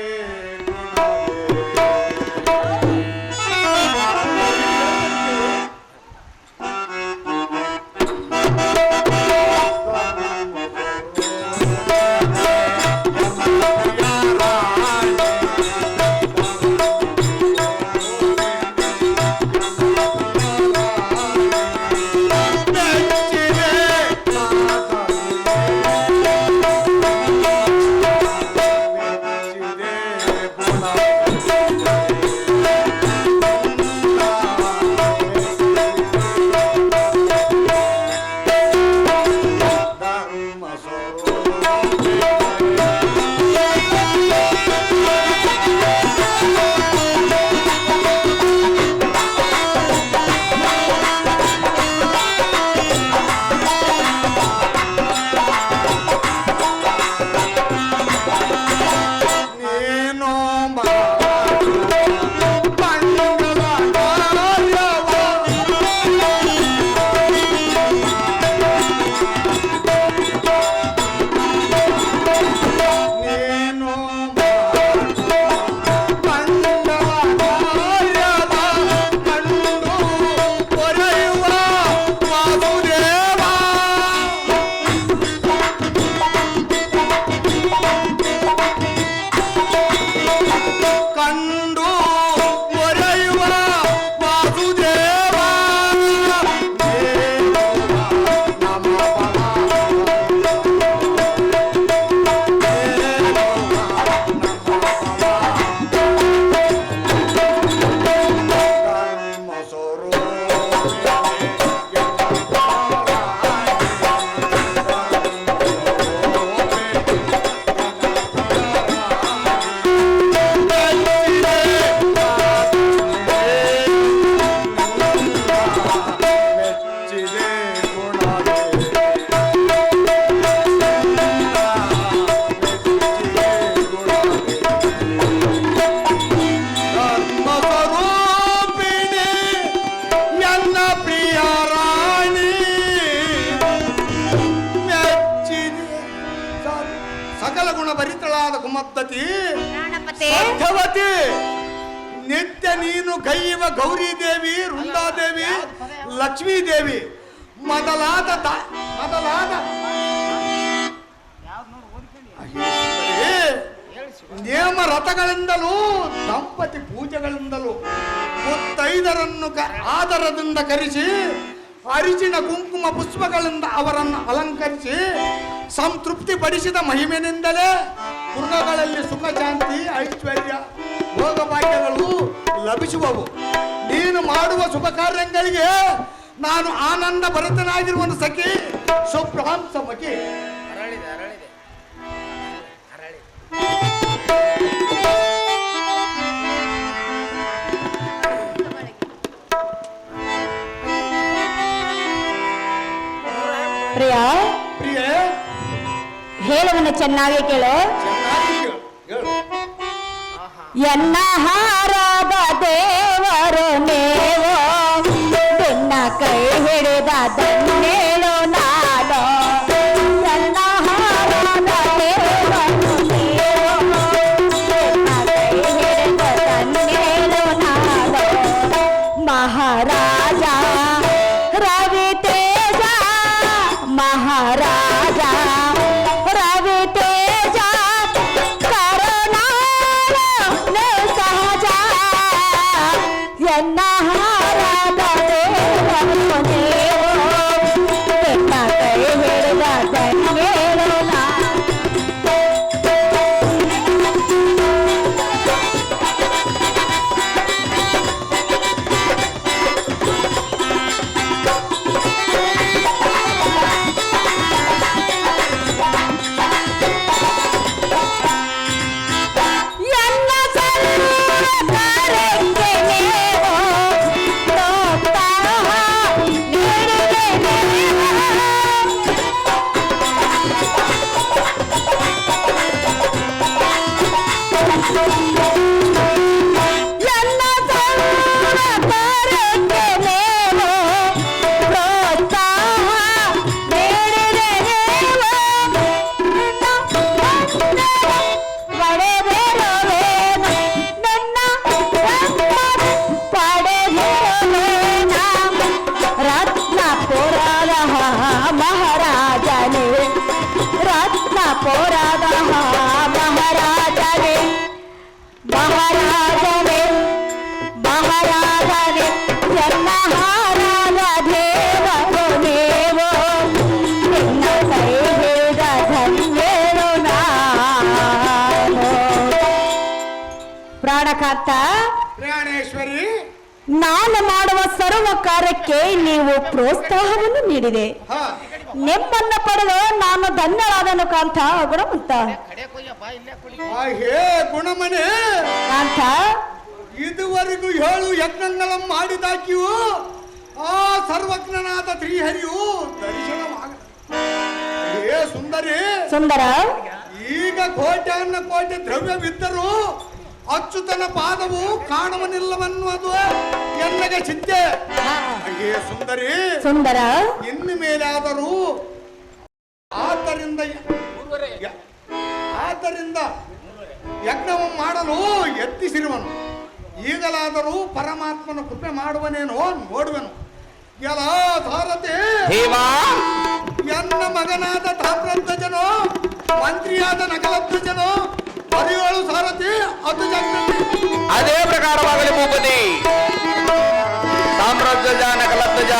[SPEAKER 4] ಸತ್ಯವತಿ ನಿತ್ಯ ನೀನು ಗೈವ ಗೌರಿ ದೇವಿ, ವೃಂದಾದೇವಿ, ಲಕ್ಷ್ಮೀ ದೇವಿ ಮೊದಲಾದ ನೇಮ ರಥಗಳಿಂದಲೂ ದಂಪತಿ ಪೂಜೆಗಳಿಂದಲೂ ಮುತ್ತೈದರನ್ನು ಆದರದಿಂದ ಕರೆಸಿ ಅರಿಚಿನ ಕುಂಕುಮ ಪುಷ್ಪಗಳಿಂದ ಅವರನ್ನು ಅಲಂಕರಿಸಿ ಸಂತೃಪ್ತಿ ಪಡಿಸಿದ ಮಹಿಮೆನಿಂದಲೇ ಗೃಹಗಳಲ್ಲಿ ಸುಖ ಶಾಂತಿ ಐಶ್ವರ್ಯ ಭೋಗಭಾಗ್ಯಗಳು ಲಭಿಸುವವು. ನೀನು ಮಾಡುವ ಶುಭ ಕಾರ್ಯಗಳಿಗೆ ನಾನು ಆನಂದ ಭರಿತನಾಗಿರುವನು ಸಖಿ, ಶುಭ್ರಾಂಶ ಮಖಿ.
[SPEAKER 2] ಪ್ರಿಯ
[SPEAKER 4] ಪ್ರಿಯ
[SPEAKER 2] ಹೇಳುವನು ಚೆನ್ನಾಗಿ ಕೇಳು. ಎನ್ನ ಹಾರದ ದೇವರು ನೇವೋ ನಿನ್ನ ಕೈ ಹಿಡಿದ ದನ್ನೇಳು ನಾಡೋ. ಎನ್ನ ಹಾರದ ದೇವರು ನೇವೋ ನಿನ್ನ ಕೈ ಹಿಡಿದ ದನ್ನೇಳು ಮಹಾರಾಜ ರವಿ ತೇಜ ಮಹಾರಾಜ ರವಿ ತೇಜ ಕರುಣಾಳ ಸಹಜ ಎನ್ನ ಹಾರಾದ ದೇವರು ನೀವು ಎನ್ನ ಕೈ ಹಿಡಿದ ಧನ್ಯರು ನಾ. ಎನ್ನ ಸರ್ವಕಾರ್ಯಕ್ಕೆ ನೀವು ಪ್ರೋತ್ಸಾಹ ನೀಡಿದೆ ನೀವು. ಎನ್ನ ಸರ್ವಕಾರ್ಯಕ್ಕೆ ನೀವು ಪ್ರೋತ್ಸಾಹ ನೀಡಿದೆ ನೀವು. ಪಡೆದಿರುವೇನು ನನ್ನ ಪಡೆದಿರುವೇನ ರತ್ನಪುರದ ಮಹಾರಾಜನೇ ರತ್ನಪುರದ ಮಹಾರಾಜನೇ ಮಹಾರಾಜನೇ ಮಹಾರಾಜನೇ ಎಲ್ಲ ಹಾರಾದ ದೇವರು ನೀವು ನಿನ್ನ ಕೈ ಹಿಡಿದ ಧನ್ಯರು ನಾನು. ಪ್ರಾಣಕಾಂತ
[SPEAKER 4] ಪ್ರಾಣೇಶ್ವರಿ,
[SPEAKER 2] ನಾನು ಮಾಡುವ ಸರ್ವ ಕಾರ್ಯಕ್ಕೆ ನೀವು ಪ್ರೋತ್ಸಾಹವನ್ನು ನೀಡಿದೆ.
[SPEAKER 4] ಹ
[SPEAKER 2] ನಿಮ್ಮನ್ನ ಪಡೆದು ನಾನು ಧನ್ಯರಾದನು ಕಾಂತ ಗುಣವಂತ.
[SPEAKER 4] ಹೇ ಗುಣಮನೆ,
[SPEAKER 2] ಕಾಂತ
[SPEAKER 4] ಇದುವರೆಗೂ 7 ಯಜ್ಞಗಳ ಮಾಡಿದಾಕಿಯೂ ಆ ಸರ್ವಜ್ಞನಾದ ಶ್ರೀಹರಿಯು ದರ್ಶನವಾಗ. ಹೇ ಸುಂದರಿ,
[SPEAKER 2] ಸುಂದರ
[SPEAKER 4] ಈಗ ಕೋಟ್ಯಾನ್ನ ಕೋಟಿ ದ್ರವ್ಯವಿದ್ದರೂ ಅಚ್ಚುತನ ಪಾದವು ಕಾಣುವನಿಲ್ಲವನ್ನುವುದು ಎನ್ನಗೆ ಚಿಂತೆ. ಹೇ ಸುಂದರಿ,
[SPEAKER 2] ಸುಂದರ
[SPEAKER 4] ಇನ್ನು ಮೇಲಾದರೂ ಆದ್ದರಿಂದ ಯಜ್ಞವನ್ನು ಮಾಡಲು ಯತ್ನಿಸಿರುವನು. ಈಗಲಾದರೂ ಪರಮಾತ್ಮನ ಕೃಪೆ ಮಾಡುವನೇನೋ ನೋಡುವೆನು. ಎಲ್ಲ ಭಾರತೆ
[SPEAKER 6] ಭೀಮಾ
[SPEAKER 4] ಎನ್ನ ಮಗನಾದ ತಾಮ್ರಧ್ವಜನೋ ಮಂತ್ರಿಯಾದ ನಕಲಧ್ವಜನೋ 17 ಸಾರಥಿ ಅದು ಜಾಗೃತಿ.
[SPEAKER 6] ಅದೇ ಪ್ರಕಾರವಾಗಲಿ ಭೂಪತಿ. ತಾಮ್ರಧ್ವಜ ನಕಲಧ್ವಜ